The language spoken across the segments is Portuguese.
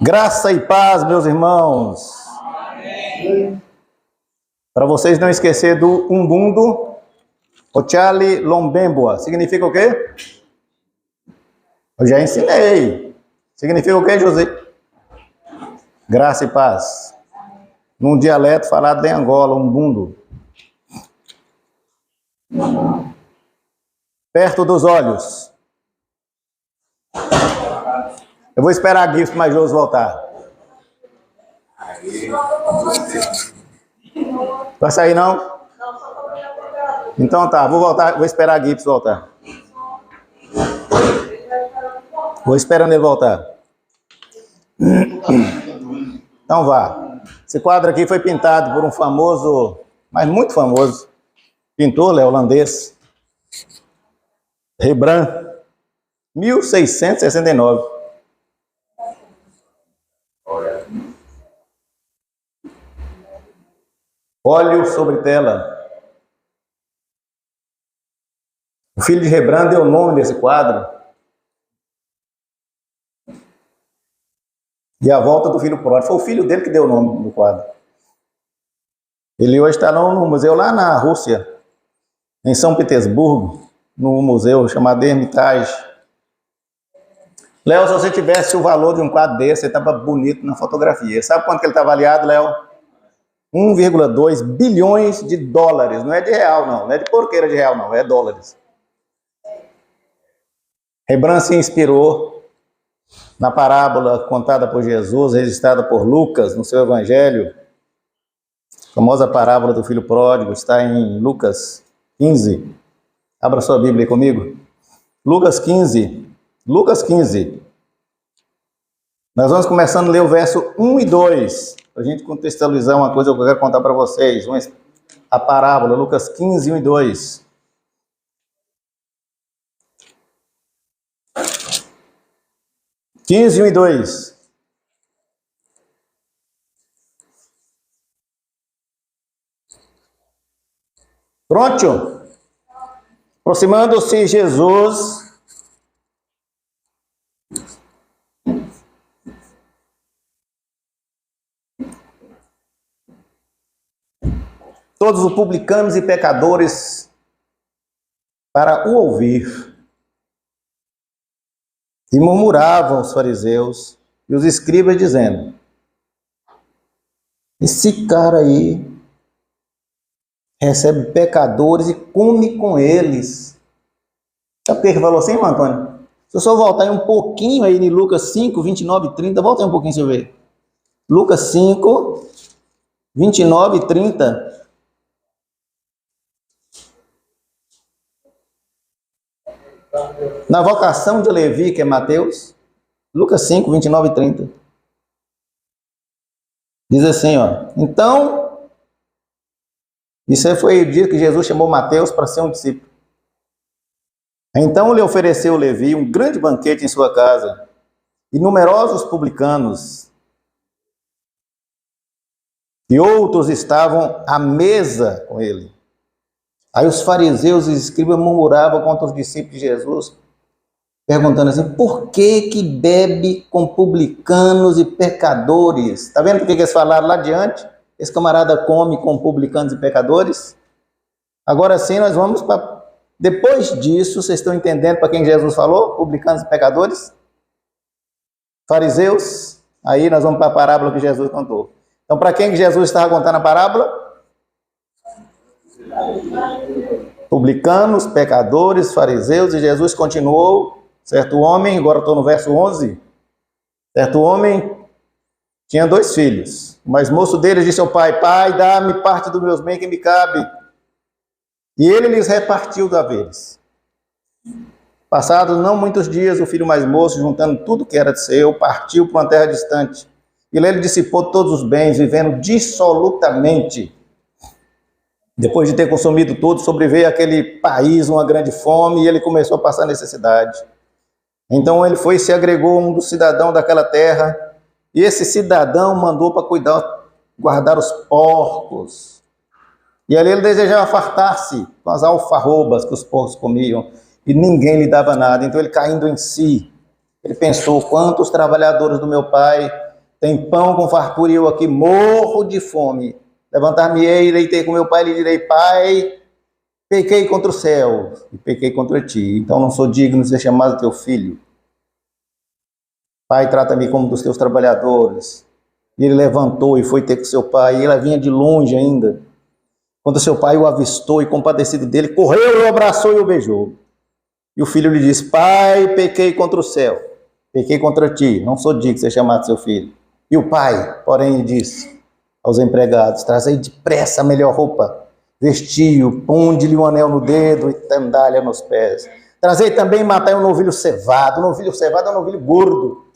Graça e paz, meus irmãos. Para vocês não esquecer do Umbundo, Ochali Lombembua. Significa o quê? Eu já ensinei. Significa o quê, José? Graça e paz. Num dialeto falado em Angola, Umbundo. Perto dos olhos. Eu vou esperar a Gifts mais José voltar. Vai sair não? Então tá, vou voltar, vou esperar a Gifts voltar. Vou esperando ele voltar. Então vá. Esse quadro aqui foi pintado por um famoso, mas muito famoso, pintor holandês, Rembrandt, 1669. Óleo sobre tela. O filho de Rembrandt deu o nome desse quadro. E a volta do filho pródigo. Foi o filho dele que deu o nome do quadro. Ele hoje está no museu lá na Rússia, em São Petersburgo, no museu chamado Hermitage. Léo, se você tivesse o valor de um quadro desse, ele estava bonito na fotografia. Sabe quanto que ele está avaliado, Léo? 1,2 bilhões de dólares. Não é de real, não. Não é de porqueira de real, não. É dólares. Rembrandt se inspirou na parábola contada por Jesus, registrada por Lucas no seu Evangelho. A famosa parábola do filho pródigo está em Lucas 15. Abra sua Bíblia aí comigo. Lucas 15. Lucas 15. Nós vamos começando a ler o verso 1 e 2. Para a gente contextualizar uma coisa que eu quero contar para vocês. A parábola, Lucas 15, 1 e 2. (15, 1 e 2). Pronto? Aproximando-se Jesus, todos os publicanos e pecadores para o ouvir. E murmuravam os fariseus e os escribas dizendo: esse cara aí recebe pecadores e come com eles. Sabe por que ele falou assim, irmão Antônio? Se eu só voltar aí um pouquinho aí em Lucas 5, 29 e 30, volta aí um pouquinho, deixa eu ver. Lucas 5, 29 e 30. Na vocação de Levi, que é Mateus, Lucas 5, 29 e 30. Diz assim, ó. Então, isso aí foi o dia que Jesus chamou Mateus para ser um discípulo. Então lhe ofereceu Levi um grande banquete em sua casa, e numerosos publicanos e outros estavam à mesa com ele. Aí os fariseus e os escribas murmuravam contra os discípulos de Jesus, perguntando assim: por que que bebe com publicanos e pecadores? Está vendo o que eles falaram lá adiante? Esse camarada come com publicanos e pecadores? Agora sim, nós vamos para... Depois disso, vocês estão entendendo para quem Jesus falou? Publicanos e pecadores? Fariseus? Aí nós vamos para a parábola que Jesus contou. Então, para quem Jesus estava contando a parábola? Publicanos, pecadores, fariseus, e Jesus continuou. Certo homem, agora estou no verso 11, certo homem tinha 2 filhos. O mais moço deles disse ao pai: pai, dá-me parte dos meus bens que me cabe. E ele lhes repartiu os haveres. Passados não muitos dias, o filho mais moço, juntando tudo que era de seu, partiu para uma terra distante. E ele dissipou todos os bens, vivendo dissolutamente. Depois de ter consumido tudo, sobreveio àquele país uma grande fome e ele começou a passar necessidade. Então ele foi e se agregou a um dos cidadãos daquela terra, e esse cidadão mandou para guardar os porcos. E ali ele desejava fartar-se com as alfarrobas que os porcos comiam, e ninguém lhe dava nada. Então ele, caindo em si, Ele pensou, quantos trabalhadores do meu pai têm pão com fartura e eu aqui morro de fome. Levantar-me-ei, irei ter com meu pai e lhe direi, pai, pequei contra o céu e pequei contra ti, então não sou digno de ser chamado teu filho. Pai, trata-me como dos teus trabalhadores. E ele levantou e foi ter com seu pai, e ela vinha de longe ainda. Quando seu pai o avistou e compadecido dele, correu, o abraçou e o beijou. E o filho lhe disse, pai, pequei contra o céu, pequei contra ti, não sou digno de ser chamado seu filho. E o pai, porém, lhe disse aos empregados, trazei depressa a melhor roupa, vestiu, ponde-lhe um anel no dedo e sandália nos pés. Trazei também e matai um novilho cevado. O novilho cevado é um novilho gordo.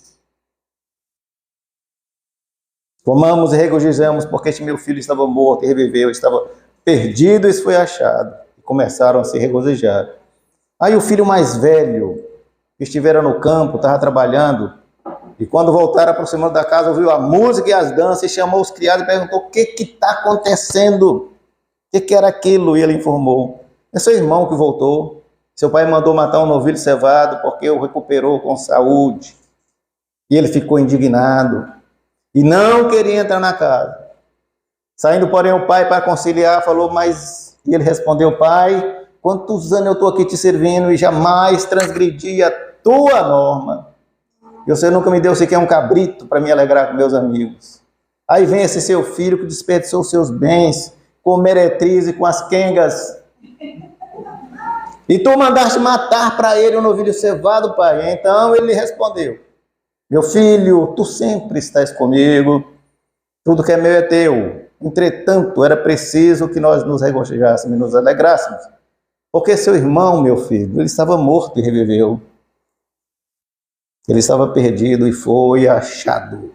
Comamos e regozijamos, porque este meu filho estava morto e reviveu, estava perdido e foi achado. E começaram a se regozijar. Aí o filho mais velho, que estivera no campo, estava trabalhando, e quando voltaram aproximando da casa, ouviu a música e as danças, e chamou os criados e perguntou, o que está acontecendo? O que era aquilo? E ele informou, é seu irmão que voltou. Seu pai mandou matar um novilho cevado, porque o recuperou com saúde. E ele ficou indignado, e não queria entrar na casa. Saindo, porém, o pai para conciliar, falou, mas... E ele respondeu, pai, quantos anos eu estou aqui te servindo e jamais transgredi a tua norma. E você nunca me deu sequer um cabrito para me alegrar com meus amigos. Aí vem esse seu filho que desperdiçou seus bens com meretriz e com as quengas. E tu mandaste matar para ele um novilho cevado, pai. Então ele respondeu, meu filho, tu sempre estás comigo, tudo que é meu é teu. Entretanto, era preciso que nós nos regozijássemos e nos alegrássemos, porque seu irmão, meu filho, ele estava morto e reviveu. Ele estava perdido e foi achado.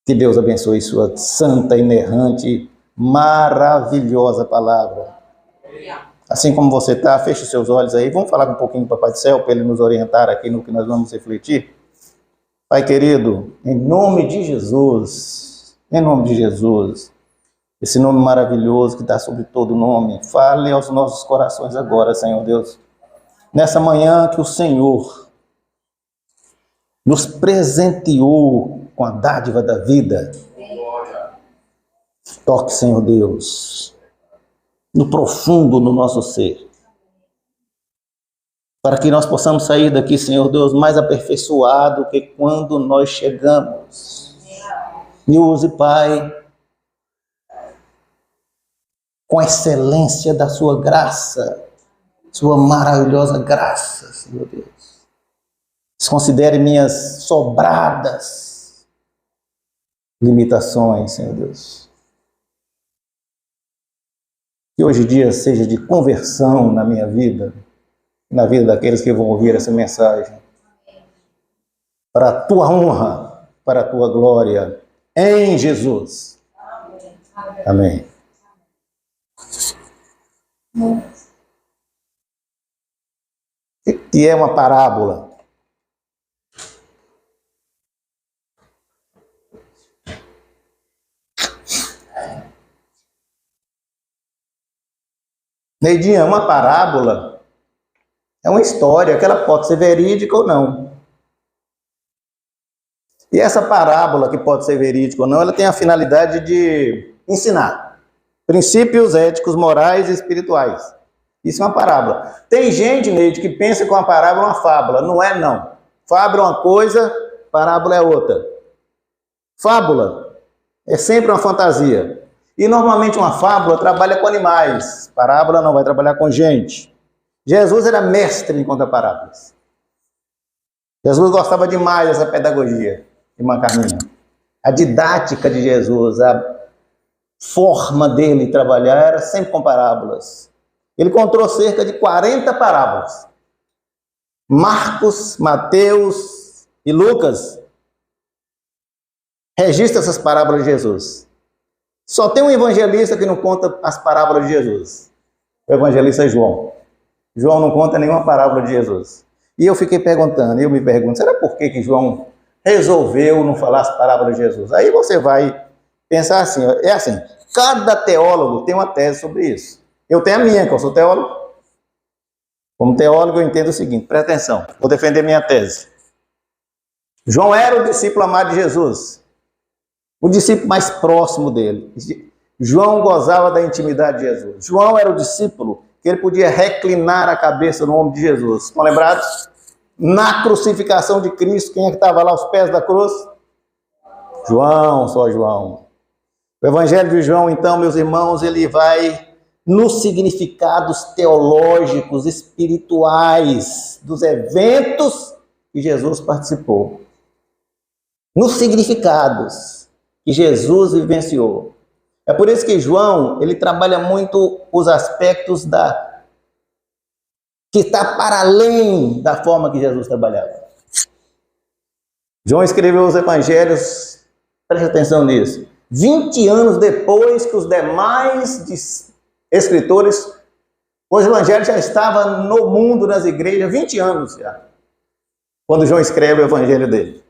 Que Deus abençoe sua santa, inerrante, maravilhosa palavra. Assim como você está, feche os seus olhos aí. Vamos falar um pouquinho do Papai do Céu, para ele nos orientar aqui no que nós vamos refletir. Pai querido, em nome de Jesus, esse nome maravilhoso que está sobre todo nome, fale aos nossos corações agora, Senhor Deus. Nessa manhã que o Senhor nos presenteou com a dádiva da vida. Toque, Senhor Deus, no profundo do nosso ser, para que nós possamos sair daqui, Senhor Deus, mais aperfeiçoado que quando nós chegamos. Me use, Pai, com a excelência da sua graça, sua maravilhosa graça, Senhor Deus. Desconsidere minhas sobradas limitações, Senhor Deus. Que hoje em dia seja de conversão na minha vida, na vida daqueles que vão ouvir essa mensagem, para a tua honra, para a tua glória, em Jesus. Amém. O que é uma parábola? Neidinha, uma parábola é uma história que ela pode ser verídica ou não. E essa parábola, que pode ser verídica ou não, ela tem a finalidade de ensinar princípios éticos, morais e espirituais. Isso é uma parábola. Tem gente, Neide, que pensa que uma parábola é uma fábula. Não é, não. Fábula é uma coisa, parábola é outra. Fábula é sempre uma fantasia. E normalmente uma fábula trabalha com animais. Parábola não vai trabalhar com gente. Jesus era mestre em contar parábolas. Jesus gostava demais dessa pedagogia, irmã Carminha. A didática de Jesus, a forma dele trabalhar era sempre com parábolas. Ele contou cerca de 40 parábolas. Marcos, Mateus e Lucas registram essas parábolas de Jesus. Só tem um evangelista que não conta as parábolas de Jesus. O evangelista é João. João não conta nenhuma parábola de Jesus. E eu fiquei perguntando, eu me pergunto, será por que João resolveu não falar as parábolas de Jesus? Aí você vai pensar assim, é assim, cada teólogo tem uma tese sobre isso. Eu tenho a minha, que eu sou teólogo. Como teólogo eu entendo o seguinte, presta atenção, vou defender minha tese. João era o discípulo amado de Jesus, o discípulo mais próximo dele. João gozava da intimidade de Jesus. João era o discípulo que ele podia reclinar a cabeça no ombro de Jesus. Estão lembrados? Na crucificação de Cristo, quem é que estava lá aos pés da cruz? João, só João. O Evangelho de João, então, meus irmãos, ele vai nos significados teológicos, espirituais dos eventos que Jesus participou. Nos significados que Jesus vivenciou. É por isso que João, ele trabalha muito os aspectos que está para além da forma que Jesus trabalhava. João escreveu os evangelhos, preste atenção nisso, 20 anos depois que os demais escritores, os evangelhos já estavam no mundo, nas igrejas, 20 anos já, quando João escreve o evangelho dele.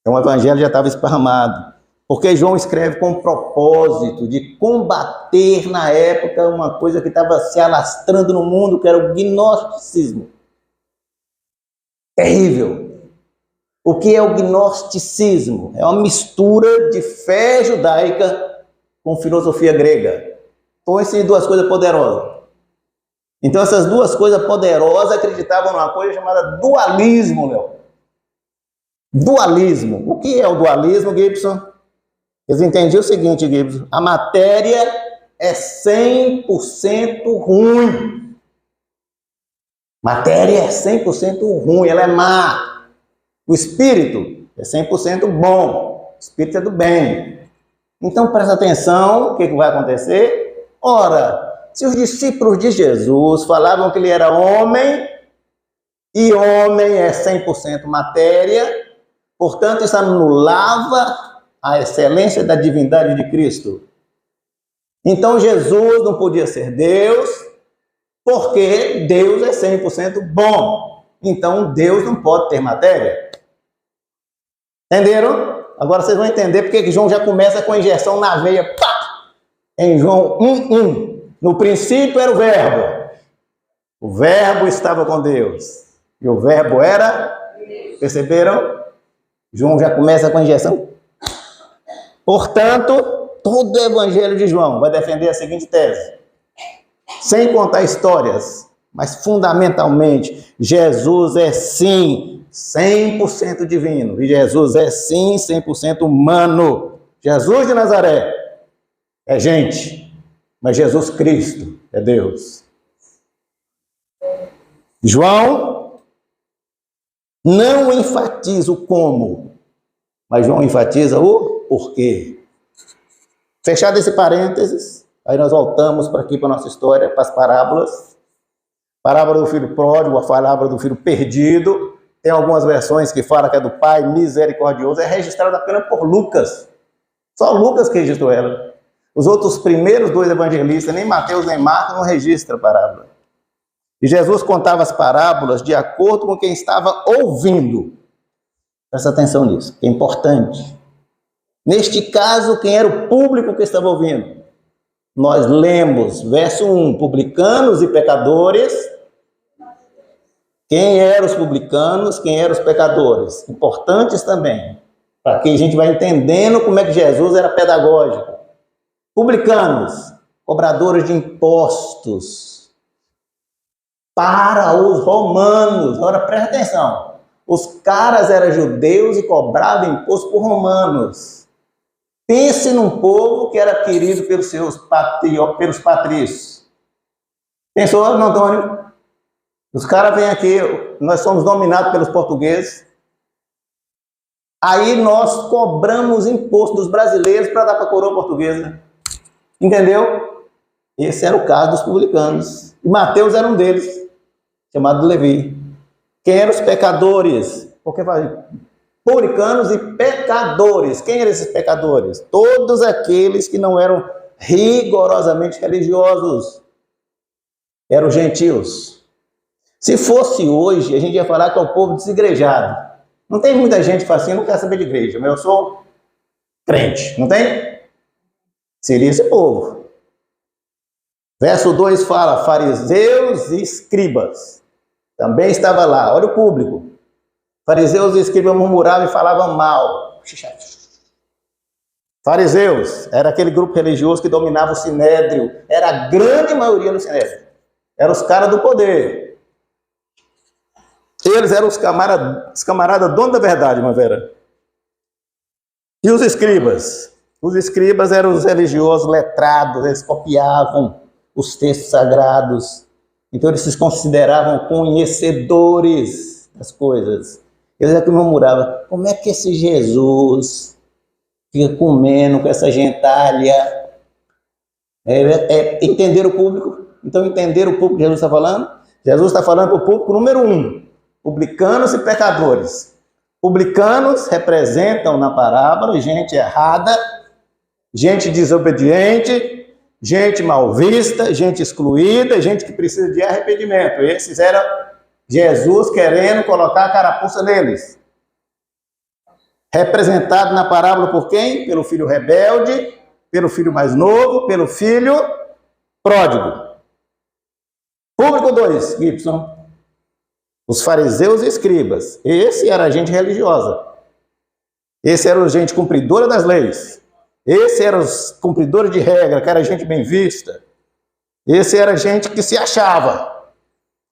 Então o evangelho já estava esparramado, porque João escreve com o propósito de combater na época uma coisa que estava se alastrando no mundo, que era o gnosticismo. Terrível. O que é o gnosticismo? É uma mistura de fé judaica com filosofia grega. Então, essas duas coisas poderosas. Então, essas duas coisas poderosas acreditavam numa coisa chamada dualismo, meu. Dualismo. O que é o dualismo, Gibson? Eles entendiam o seguinte, Gibson. A matéria é 100% ruim. Matéria é 100% ruim, ela é má. O espírito é 100% bom. O espírito é do bem. Então, presta atenção, o que vai acontecer? Ora, se os discípulos de Jesus falavam que ele era homem, e homem é 100% matéria, portanto, isso anulava a excelência da divindade de Cristo. Então, Jesus não podia ser Deus, porque Deus é 100% bom. Então, Deus não pode ter matéria. Entenderam? Agora vocês vão entender porque que João já começa com a injeção na veia. Pá! Em João 1:1. No princípio era o verbo. O verbo estava com Deus. E o verbo era... Perceberam? João já começa com a injeção. Portanto, todo o evangelho de João vai defender a seguinte tese. Sem contar histórias, mas fundamentalmente, Jesus é sim 100% divino. E Jesus é sim 100% humano. Jesus de Nazaré é gente, mas Jesus Cristo é Deus. João não enfatiza o como, mas João enfatiza o porquê. Fechado esse parênteses, aí nós voltamos para aqui para a nossa história, para as parábolas. Parábola do filho pródigo, a parábola do filho perdido. Tem algumas versões que falam que é do pai misericordioso. É registrada apenas por Lucas. Só Lucas que registrou ela. Os outros primeiros dois evangelistas, nem Mateus nem Marcos, não registram a parábola. E Jesus contava as parábolas de acordo com quem estava ouvindo. Presta atenção nisso, que é importante. Neste caso, quem era o público que estava ouvindo? Nós lemos, verso 1, publicanos e pecadores. Quem eram os publicanos, quem eram os pecadores? Importantes também, para que a gente vai entendendo como é que Jesus era pedagógico. Publicanos, cobradores de impostos. Para os romanos, agora presta atenção, os caras eram judeus e cobravam imposto por romanos. Pense num povo que era querido pelos pelos patrícios. Pensou, não, Antônio? Os caras vêm aqui, nós somos dominados pelos portugueses, aí nós cobramos imposto dos brasileiros para dar para a coroa portuguesa. Entendeu? Esse era o caso dos publicanos. E Mateus era um deles, chamado Levi. Quem eram os pecadores? Porque publicanos e pecadores. Quem eram esses pecadores? Todos aqueles que não eram rigorosamente religiosos. Eram gentios. Se fosse hoje, a gente ia falar que é o povo desigrejado. Não tem muita gente que fala assim, eu não quero saber de igreja, mas eu sou crente, não tem? Seria esse povo. Verso 2 fala, fariseus e escribas. Também estava lá, olha o público. Fariseus e escribas murmuravam e falavam mal. Fariseus era aquele grupo religioso que dominava o sinédrio. Era a grande maioria no sinédrio. Eram os caras do poder. Eles eram os camaradas donos da verdade, irmã Vera. E os escribas? Os escribas eram os religiosos letrados, eles copiavam os textos sagrados. Então eles se consideravam conhecedores das coisas. Eles é que murmuravam, como é que esse Jesus fica comendo com essa gentalha? Entender o público. Então entender o público que Jesus está falando? Jesus está falando para o público número 1, publicanos e pecadores. Publicanos representam na parábola gente errada, gente desobediente, gente mal vista, gente excluída, gente que precisa de arrependimento. Esses eram Jesus querendo colocar a carapuça neles. Representado na parábola por quem? Pelo filho rebelde, pelo filho mais novo, pelo filho pródigo. Público 2, Gibson. Os fariseus e escribas. Esse era a gente religiosa. Esse era a gente cumpridora das leis. Esse era os cumpridores de regra, que era gente bem vista. Esse era gente que se achava.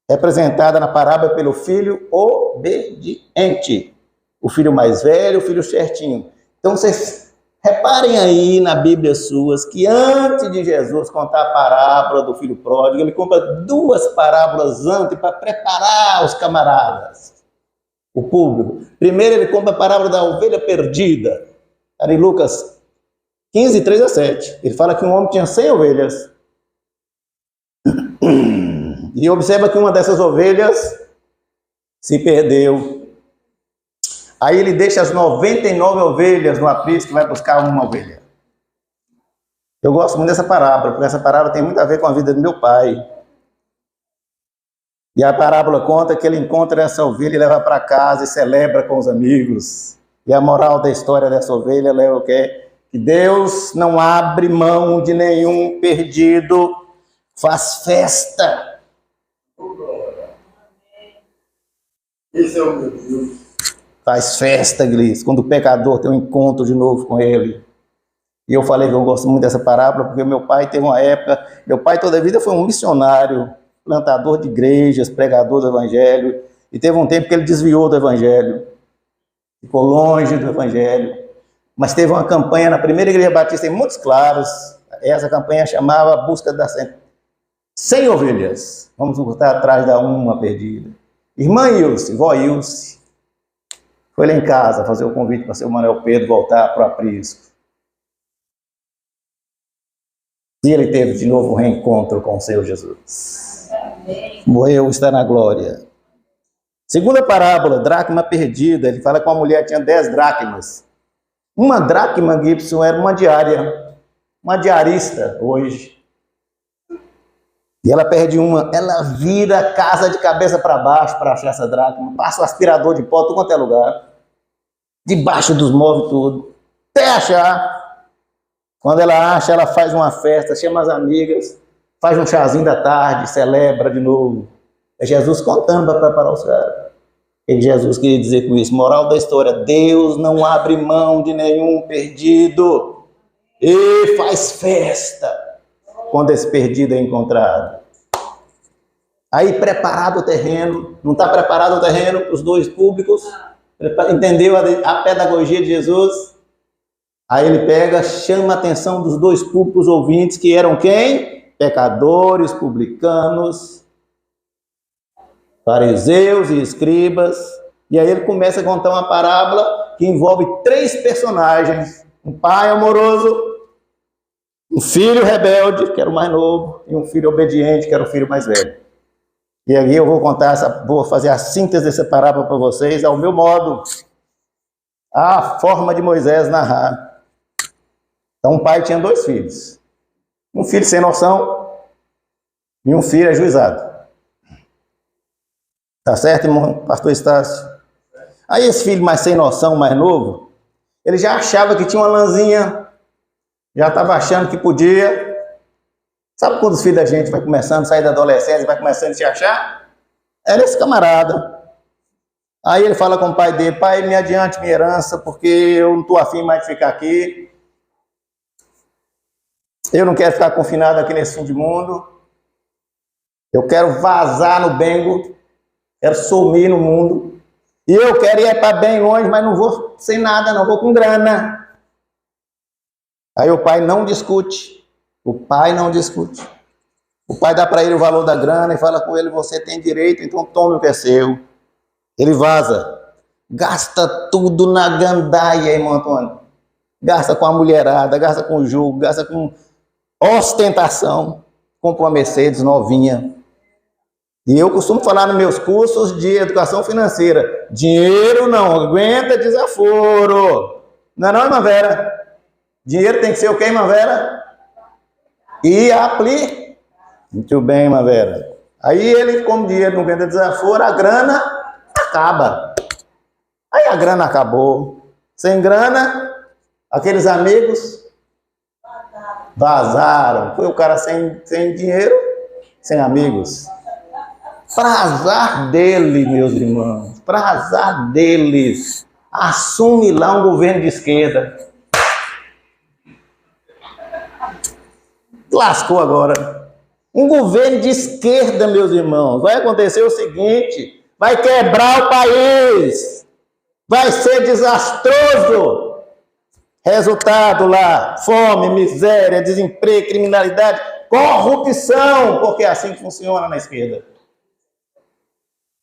Representada na parábola pelo filho obediente. O filho mais velho, o filho certinho. Então vocês reparem aí na Bíblia suas que antes de Jesus contar a parábola do filho pródigo, ele conta 2 parábolas antes para preparar os camaradas, o público. Primeiro ele conta a parábola da ovelha perdida. Está em Lucas 15, 3 a 7. Ele fala que um homem tinha 100 ovelhas. E observa que uma dessas ovelhas se perdeu. Aí ele deixa as 99 ovelhas no aprisco e vai buscar uma ovelha. Eu gosto muito dessa parábola, porque essa parábola tem muito a ver com a vida do meu pai. E a parábola conta que ele encontra essa ovelha e leva para casa e celebra com os amigos. E a moral da história dessa ovelha é o quê? Que Deus não abre mão de nenhum perdido, faz festa. Esse é o meu Deus. Faz festa, Gleice, quando o pecador tem um encontro de novo com ele. E eu falei que eu gosto muito dessa parábola, porque meu pai teve uma época, meu pai toda a vida foi um missionário, plantador de igrejas, pregador do evangelho, e teve um tempo que ele desviou do evangelho, ficou longe do evangelho, mas teve uma campanha na primeira igreja batista em Montes Claros, essa campanha chamava Busca das 100 ovelhas, vamos voltar atrás da uma perdida. Irmã Ilse, vó Ilse, foi lá em casa fazer o convite para o seu Manuel Pedro voltar para o aprisco. E ele teve de novo um reencontro com o Senhor Jesus. Morreu, está na glória. Segunda parábola, dracma perdida. Ele fala que uma mulher tinha 10 dracmas. Uma dracma, Gibson, era uma diária. Uma diarista hoje. E ela perde uma, ela vira a casa de cabeça para baixo para achar essa dracma. Passa o aspirador de pó, tudo quanto é lugar. Debaixo dos móveis, tudo. Até achar. Quando ela acha, ela faz uma festa, chama as amigas, faz um chazinho da tarde, celebra de novo. É Jesus contando para preparar os caras. E Jesus queria dizer com isso, moral da história, Deus não abre mão de nenhum perdido. E faz festa quando esse perdido é encontrado. Aí preparado o terreno, não está preparado o terreno para os 2 públicos, entendeu a pedagogia de Jesus? Aí ele pega, chama a atenção dos 2 públicos ouvintes, que eram quem? Pecadores, publicanos, fariseus e escribas. E aí ele começa a contar uma parábola que envolve 3 personagens, um pai amoroso, um filho rebelde, que era o mais novo, e um filho obediente, que era o filho mais velho. E aí eu vou fazer a síntese dessa parábola para vocês, ao meu modo, a forma de Moisés narrar. Então um pai tinha 2 filhos, um filho sem noção e um filho ajuizado. Tá certo, irmão, pastor Estácio? Aí esse filho mais sem noção, mais novo, ele já achava que tinha uma lãzinha, já estava achando que podia. Sabe quando os filhos da gente vai começando a sair da adolescência, vai começando a se achar? Era esse camarada. Aí ele fala com o pai dele: pai, me adiante minha herança, porque eu não estou afim mais de ficar aqui. Eu não quero ficar confinado aqui nesse fim de mundo. Eu quero vazar no Bengo, quero sumir no mundo. E eu quero ir para bem longe, mas não vou sem nada, não vou com grana. Aí o pai não discute. O pai não discute. O pai dá para ele o valor da grana e fala com ele: você tem direito, então tome o que é seu. Ele vaza. Gasta tudo na gandaia, irmão Antônio. Gasta com a mulherada, gasta com o jogo, gasta com ostentação. Compra uma Mercedes novinha. E eu costumo falar nos meus cursos de educação financeira: dinheiro não aguenta desaforo. Não é não, irmã Vera? Dinheiro tem que ser o quê, irmã Vera? E aplique. Muito bem, irmã Vera. Aí ele, como dinheiro não aguenta desaforo, a grana acaba. Aí a grana acabou. Sem grana, aqueles amigos vazaram. Foi o cara sem dinheiro, sem amigos. Para azar dele, meus irmãos, para azar deles, assume lá um governo de esquerda. Lascou agora. Um governo de esquerda, meus irmãos. Vai acontecer o seguinte: vai quebrar o país. Vai ser desastroso. Resultado lá: fome, miséria, desemprego, criminalidade, corrupção, porque é assim que funciona na esquerda.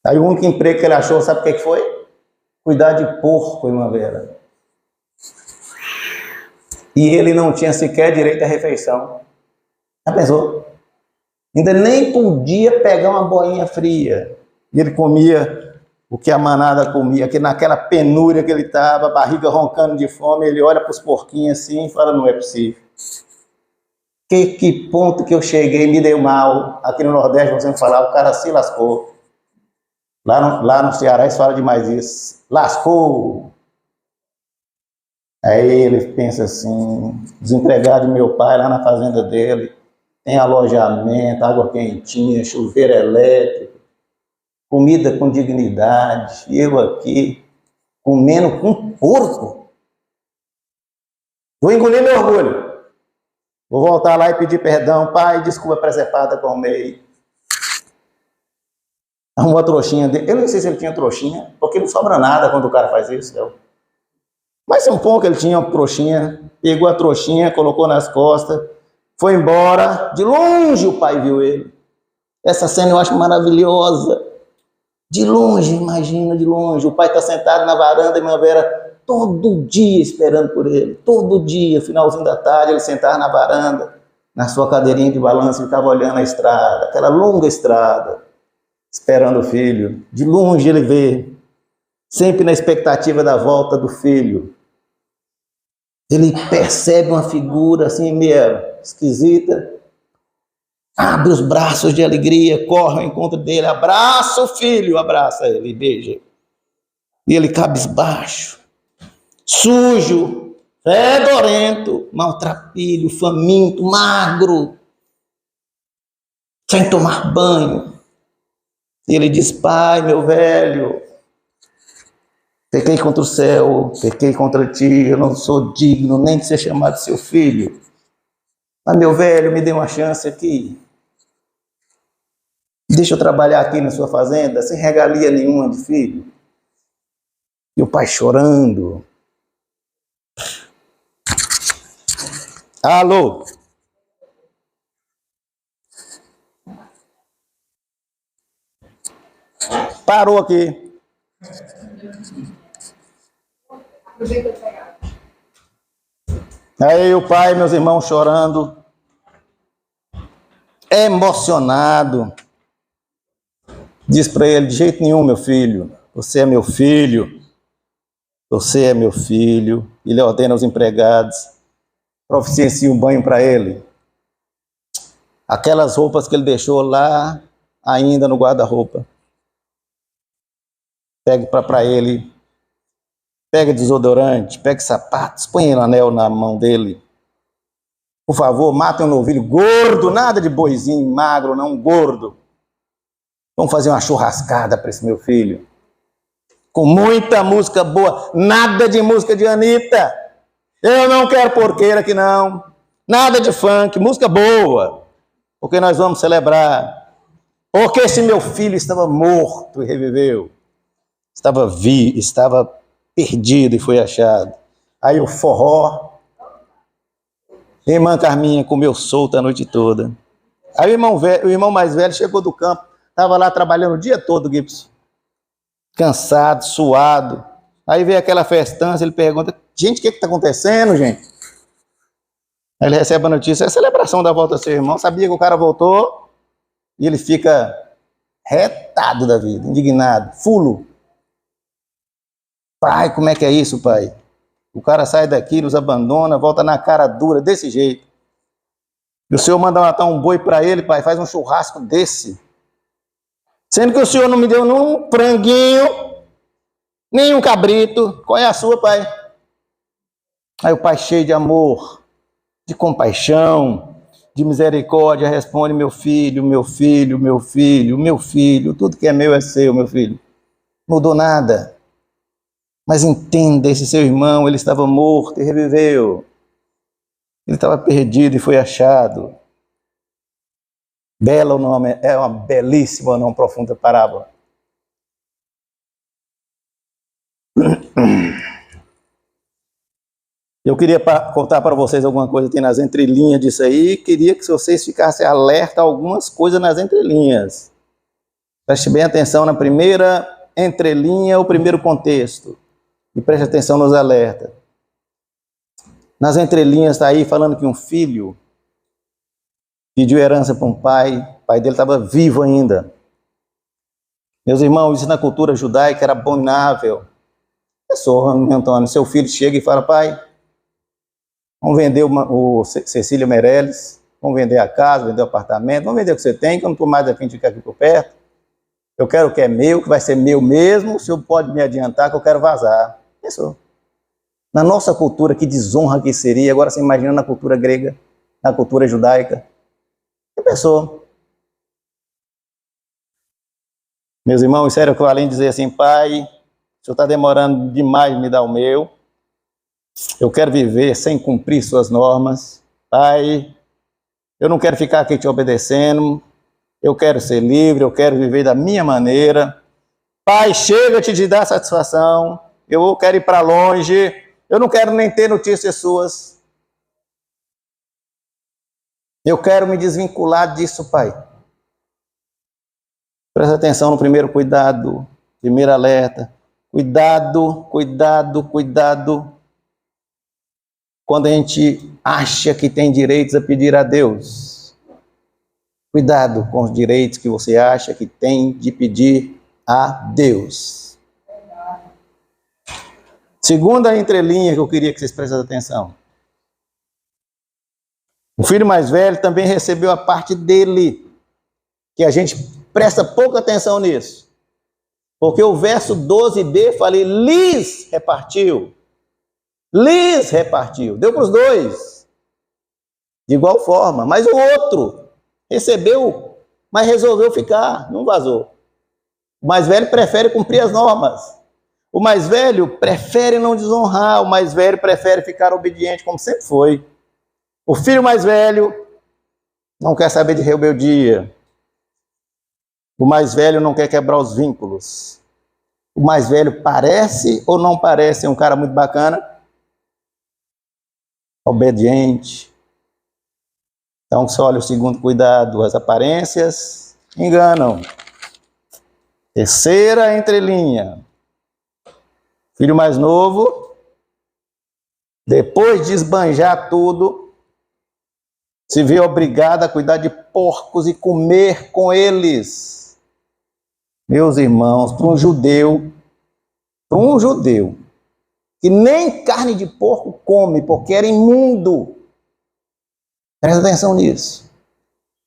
Aí o único emprego que ele achou, sabe o que foi? Cuidar de porco, irmã Vera. E ele não tinha sequer direito à refeição. Já pensou? Ainda nem podia pegar uma boinha fria. E ele comia o que a manada comia, que naquela penúria que ele estava, a barriga roncando de fome, ele olha para os porquinhos assim e fala: não é possível. Que ponto que eu cheguei, me deu mal. Aqui no Nordeste, você falar, o cara se lascou. Lá no Ceará eles falam demais isso. Lascou. Aí ele pensa assim: desempregado de meu pai lá na fazenda dele, tem alojamento, água quentinha, chuveiro elétrico, comida com dignidade, e eu aqui comendo com porco. Vou engolir meu orgulho. Vou voltar lá e pedir perdão: pai, desculpa presepada com o meio. Arrumou a trouxinha dele. Eu não sei se ele tinha trouxinha, porque não sobra nada quando o cara faz isso. Não. Mas um pouco ele tinha uma trouxinha, pegou a trouxinha, colocou nas costas, foi embora. De longe o pai viu ele. Essa cena eu acho maravilhosa. De longe, imagina, de longe. O pai está sentado na varanda, irmã Vera, todo dia esperando por ele. Todo dia, finalzinho da tarde, ele sentava na varanda, na sua cadeirinha de balanço, ele estava olhando a estrada, aquela longa estrada, esperando o filho. De longe ele vê, sempre na expectativa da volta do filho. Ele percebe uma figura assim meio esquisita, abre os braços de alegria, corre ao encontro dele, abraça o filho, abraça ele, beija. E ele cabisbaixo, sujo, fedorento, maltrapilho, faminto, magro, sem tomar banho. E ele diz: pai, meu velho, pequei contra o céu, pequei contra ti, eu não sou digno nem de ser chamado seu filho. Mas, meu velho, me dê uma chance aqui. Deixa eu trabalhar aqui na sua fazenda, sem regalia nenhuma de filho. E o pai chorando. Alô? Parou aqui. Aí o pai, meus irmãos, chorando, emocionado, diz para ele: de jeito nenhum, meu filho, você é meu filho, você é meu filho. Ele ordena aos empregados: providencie um banho para ele. Aquelas roupas que ele deixou lá, ainda no guarda-roupa. Pegue para ele, pega desodorante, pega sapatos, põe um anel na mão dele. Por favor, matem um novilho gordo, nada de boizinho magro, não, gordo. Vamos fazer uma churrascada para esse meu filho. com muita música boa, nada de música de Anitta. Eu não quero porqueira aqui não, nada de funk, música boa, porque nós vamos celebrar. Porque esse meu filho estava morto e reviveu, estava perdido e foi achado. Aí o forró, irmã Carminha comeu solta a noite toda. Aí o irmão mais velho chegou do campo, estava lá trabalhando o dia todo, Gibson. Cansado, suado. Aí veio aquela festança, ele pergunta, gente, o que está acontecendo, gente? Aí ele recebe a notícia, é a celebração da volta do seu irmão, sabia que o cara voltou, e ele fica retado da vida, indignado, fulo. Pai, como é que é isso, pai? O cara sai daqui, nos abandona, volta na cara dura, desse jeito. E o senhor manda matar um boi para ele, pai, faz um churrasco desse. Sendo que o senhor não me deu nem um franguinho, nem um cabrito. Qual é a sua, pai? Aí o pai, cheio de amor, de compaixão, de misericórdia, responde, meu filho, meu filho, meu filho, meu filho, tudo que é meu é seu, meu filho. Não mudou nada. Mas entenda, esse seu irmão, ele estava morto e reviveu. Ele estava perdido e foi achado. Bela o nome, é uma belíssima, não profunda parábola. Eu queria contar para vocês alguma coisa que tem nas entrelinhas disso aí. Queria que vocês ficassem alerta a algumas coisas nas entrelinhas. Preste bem atenção na primeira entrelinha, o primeiro contexto. E preste atenção nos alertas. Nas entrelinhas está aí falando que um filho pediu herança para um pai, o pai dele estava vivo ainda. Meus irmãos, isso na cultura judaica era abominável. Pessoa, Antônio, seu filho chega e fala, pai, vamos vender o Cecília Meirelles, vamos vender a casa, vender o apartamento, vamos vender o que você tem, que eu não estou mais a fim de ficar aqui por perto. Eu quero o que é meu, que vai ser meu mesmo, o senhor pode me adiantar que eu quero vazar. Pensou. Na nossa cultura, que desonra que seria, agora você imagina na cultura grega, na cultura judaica. Que pensou? Meus irmãos, sério que eu além de dizer assim, pai, o senhor está demorando demais de me dar o meu, eu quero viver sem cumprir suas normas, pai, eu não quero ficar aqui te obedecendo, eu quero ser livre, eu quero viver da minha maneira, pai, chega-te de dar satisfação, eu quero ir para longe, eu não quero nem ter notícias suas, eu quero me desvincular disso, pai. Presta atenção no primeiro cuidado, primeiro alerta. Cuidado, cuidado, cuidado. Quando a gente acha que tem direitos a pedir a Deus. Cuidado com os direitos que você acha que tem de pedir a Deus. Segunda entrelinha que eu queria que vocês prestassem atenção. O filho mais velho também recebeu a parte dele, que a gente presta pouca atenção nisso. Porque o verso 12b, falei, lhes repartiu. Lhes repartiu. Deu para os dois. De igual forma. Mas o outro recebeu, mas resolveu ficar, não vazou. O mais velho prefere cumprir as normas. O mais velho prefere não desonrar. O mais velho prefere ficar obediente, como sempre foi. O filho mais velho não quer saber de rebeldia. O mais velho não quer quebrar os vínculos. O mais velho parece ou não parece um cara muito bacana? Obediente. Então, só olha o segundo cuidado. As aparências enganam. Terceira entrelinha. Filho mais novo, depois de esbanjar tudo, se vê obrigado a cuidar de porcos e comer com eles. Meus irmãos, para um judeu, que nem carne de porco come, porque era imundo. Presta atenção nisso.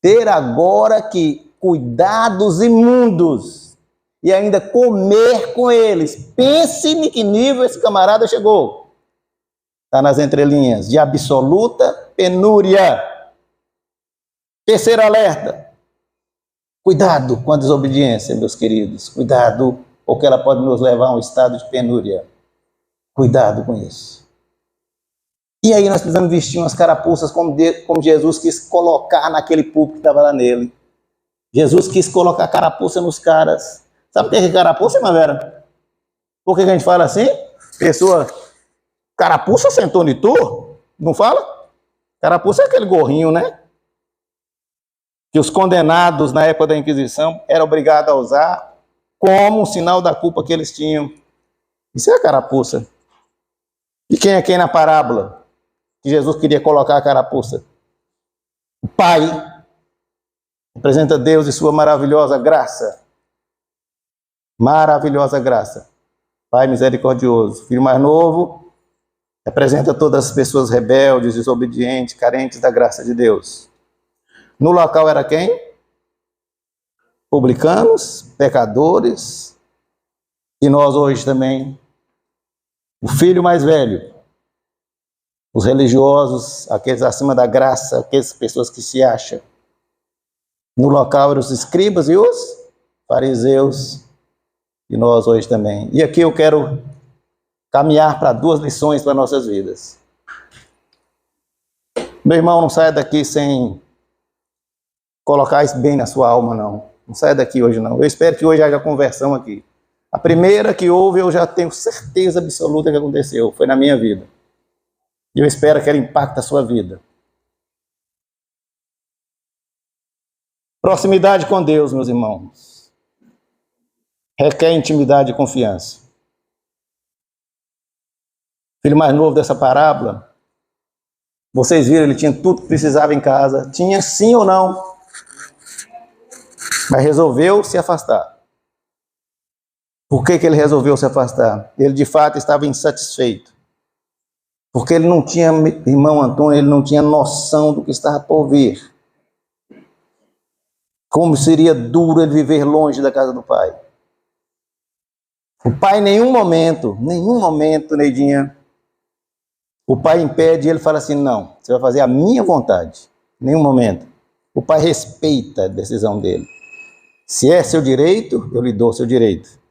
Ter agora que cuidar dos imundos e ainda comer com eles. Pense em que nível esse camarada chegou. Está nas entrelinhas, de absoluta penúria. Terceiro alerta. Cuidado com a desobediência, meus queridos. Cuidado ou que ela pode nos levar a um estado de penúria. Cuidado com isso. E aí nós precisamos vestir umas carapuças como Jesus quis colocar naquele púlpito que estava lá nele. Jesus quis colocar carapuça nos caras. Sabe o que é carapuça, irmã Vera? Por que a gente fala assim? Pessoa, carapuça sentou em tu? Não fala? Carapuça é aquele gorrinho, né? Que os condenados na época da Inquisição eram obrigados a usar como um sinal da culpa que eles tinham. Isso é a carapuça. E quem é quem na parábola? Que Jesus queria colocar a carapuça? O Pai representa Deus e sua maravilhosa graça. Maravilhosa graça. Pai misericordioso. Filho mais novo representa todas as pessoas rebeldes, desobedientes, carentes da graça de Deus. No local era quem? Publicanos, pecadores, e nós hoje também. O filho mais velho, os religiosos, aqueles acima da graça, aquelas pessoas que se acham. No local eram os escribas e os fariseus, e nós hoje também. E aqui eu quero caminhar para duas lições para nossas vidas. Meu irmão, não saia daqui sem colocar isso bem na sua alma, não. Não saia daqui hoje, não. Eu espero que hoje haja conversão aqui. A primeira que houve, eu já tenho certeza absoluta que aconteceu. Foi na minha vida. E eu espero que ela impacte a sua vida. Proximidade com Deus, meus irmãos, requer intimidade e confiança. O filho mais novo dessa parábola, vocês viram, ele tinha tudo que precisava em casa. Tinha sim ou não, mas resolveu se afastar. Por que ele resolveu se afastar? Ele de fato estava insatisfeito. Porque ele não tinha, irmão Antônio, ele não tinha noção do que estava por vir. Como seria duro ele viver longe da casa do pai. O pai, em nenhum momento, Neidinha, o pai impede e ele fala assim, não, você vai fazer a minha vontade. Em nenhum momento. O pai respeita a decisão dele. Se é seu direito, eu lhe dou seu direito.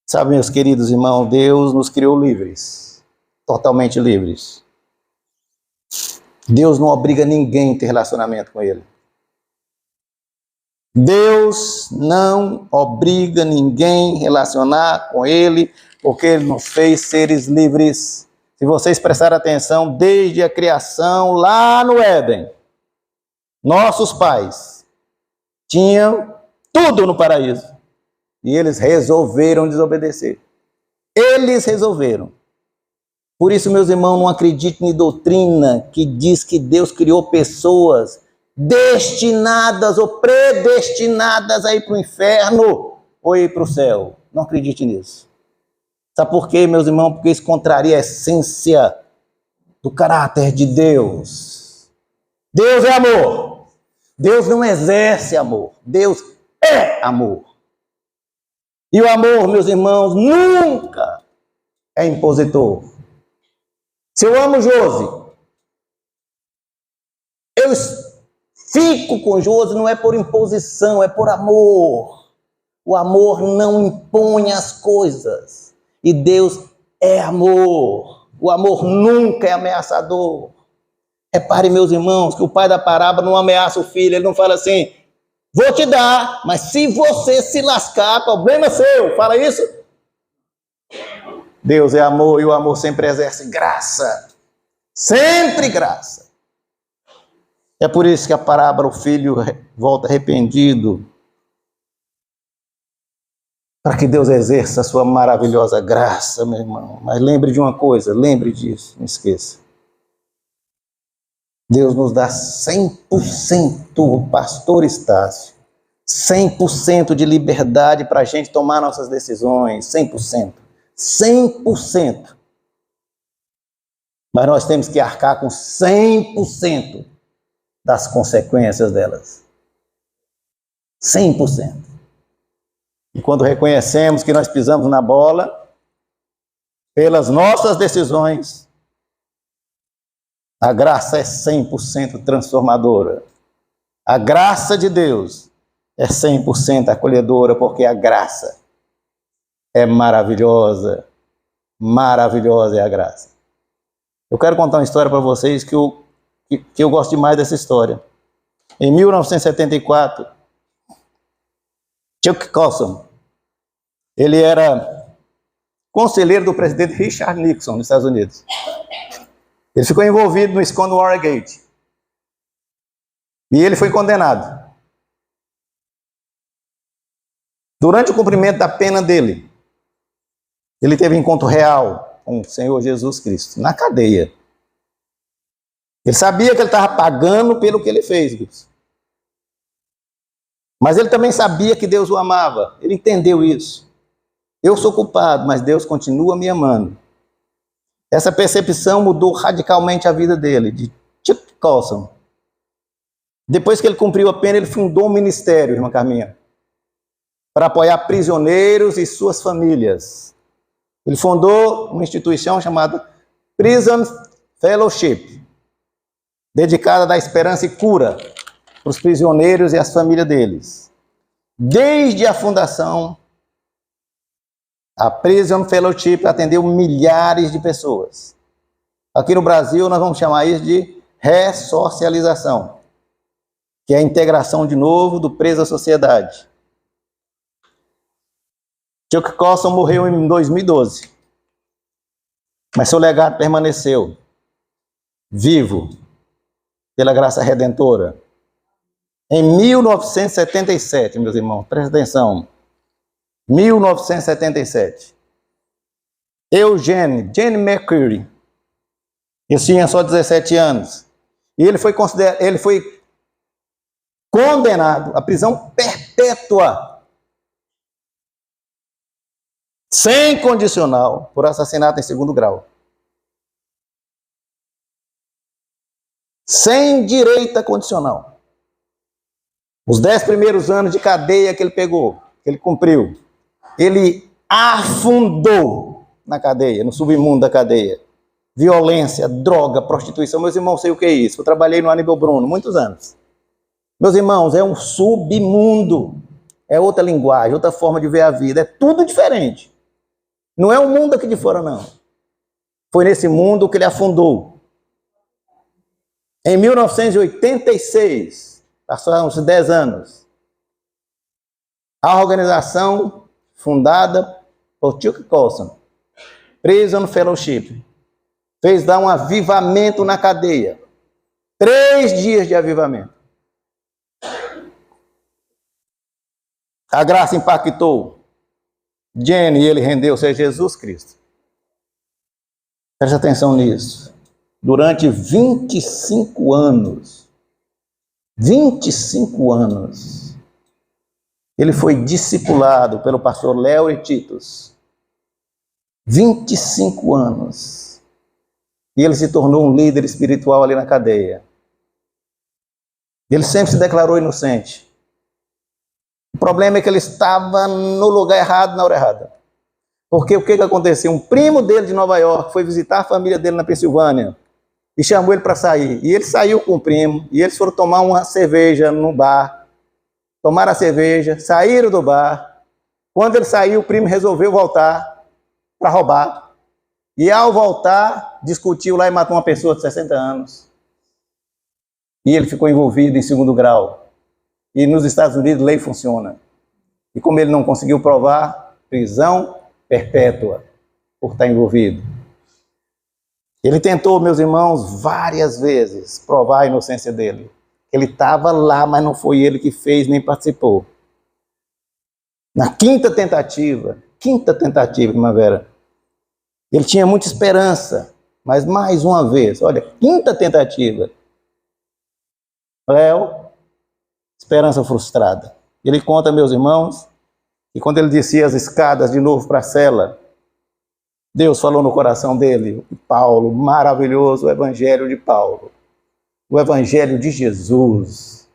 Sabe, meus queridos irmãos, Deus nos criou livres. Totalmente livres. Deus não obriga ninguém a ter relacionamento com ele. Deus não obriga ninguém a relacionar com ele, porque ele nos fez seres livres. Se vocês prestarem atenção, desde a criação, lá no Éden, nossos pais tinham tudo no paraíso. E eles resolveram desobedecer. Eles resolveram. Por isso, meus irmãos, não acreditem em doutrina que diz que Deus criou pessoas destinadas ou predestinadas a ir para o inferno ou ir para o céu. Não acredite nisso. Sabe por quê, meus irmãos? Porque isso contraria a essência do caráter de Deus. Deus é amor. Deus não exerce amor. Deus é amor. E o amor, meus irmãos, nunca é impositor. Se eu amo Josi, eu fico com Josi não é por imposição, é por amor. O amor não impõe as coisas. E Deus é amor. O amor nunca é ameaçador. Repare, meus irmãos, que o pai da parábola não ameaça o filho. Ele não fala assim, vou te dar, mas se você se lascar, problema é seu. Fala isso? Deus é amor e o amor sempre exerce graça. Sempre graça. É por isso que a parábola, o filho volta arrependido. Para que Deus exerça a sua maravilhosa graça, meu irmão. Mas lembre de uma coisa, lembre disso, não esqueça. Deus nos dá 100%, pastor Estácio, 100% de liberdade para a gente tomar nossas decisões, 100%. 100%. Mas nós temos que arcar com 100% das consequências delas. 100%. E quando reconhecemos que nós pisamos na bola, pelas nossas decisões, a graça é 100% transformadora. A graça de Deus é 100% acolhedora, porque a graça é maravilhosa. Maravilhosa é a graça. Eu quero contar uma história para vocês que eu gosto demais dessa história. Em 1974, Chuck Colson, ele era conselheiro do presidente Richard Nixon, nos Estados Unidos. Ele ficou envolvido no escândalo Watergate. E ele foi condenado. Durante o cumprimento da pena dele, ele teve um encontro real com o Senhor Jesus Cristo, na cadeia. Ele sabia que ele estava pagando pelo que ele fez. Mas ele também sabia que Deus o amava. Ele entendeu isso. Eu sou culpado, mas Deus continua me amando. Essa percepção mudou radicalmente a vida dele, de Chuck Colson. Depois que ele cumpriu a pena, ele fundou um ministério, irmã Carminha, para apoiar prisioneiros e suas famílias. Ele fundou uma instituição chamada Prison Fellowship, dedicada a dar esperança e cura para os prisioneiros e as famílias deles. Desde a fundação, a Prison Fellowship atendeu milhares de pessoas. Aqui no Brasil, nós vamos chamar isso de ressocialização, que é a integração de novo do preso à sociedade. Chuck Colson morreu em 2012, mas seu legado permaneceu vivo pela graça redentora. Em 1977, meus irmãos, presta atenção, 1977, Jane Mercury, ele tinha só 17 anos, e ele foi condenado à prisão perpétua, sem condicional, por assassinato em segundo grau. Sem direito a condicional. Os 10 primeiros anos de cadeia que ele pegou, que ele cumpriu, ele afundou na cadeia, no submundo da cadeia. Violência, droga, prostituição. Meus irmãos, sei o que é isso. Eu trabalhei no Aníbal Bruno muitos anos. Meus irmãos, é um submundo. É outra linguagem, outra forma de ver a vida. É tudo diferente. Não é o mundo aqui de fora, não. Foi nesse mundo que ele afundou. Em 1986, passaram uns 10 anos, a organização fundada por Chuck Colson, Prison Fellowship, fez dar um avivamento na cadeia. 3 dias de avivamento. A graça impactou Jane e ele rendeu-se a Jesus Cristo. Preste atenção nisso. Durante 25 anos, ele foi discipulado pelo pastor Léo e Titus. 25 anos. E ele se tornou um líder espiritual ali na cadeia. Ele sempre se declarou inocente. O problema é que ele estava no lugar errado, na hora errada. Porque o que aconteceu? Um primo dele de Nova York foi visitar a família dele na Pensilvânia e chamou ele para sair. E ele saiu com o primo, e eles foram tomar uma cerveja no bar. Tomaram a cerveja, saíram do bar. Quando ele saiu, o primo resolveu voltar para roubar. E ao voltar, discutiu lá e matou uma pessoa de 60 anos. E ele ficou envolvido em segundo grau. E nos Estados Unidos, lei funciona. E como ele não conseguiu provar, prisão perpétua por estar envolvido. Ele tentou, meus irmãos, várias vezes provar a inocência dele. Ele estava lá, mas não foi ele que fez nem participou. Na quinta tentativa, irmã Vera, ele tinha muita esperança, mas mais uma vez, olha, quinta tentativa. Léo, esperança frustrada. Ele conta, meus irmãos, que quando ele descia as escadas de novo para a cela, Deus falou no coração dele, Paulo, maravilhoso o evangelho de Paulo, o evangelho de Jesus,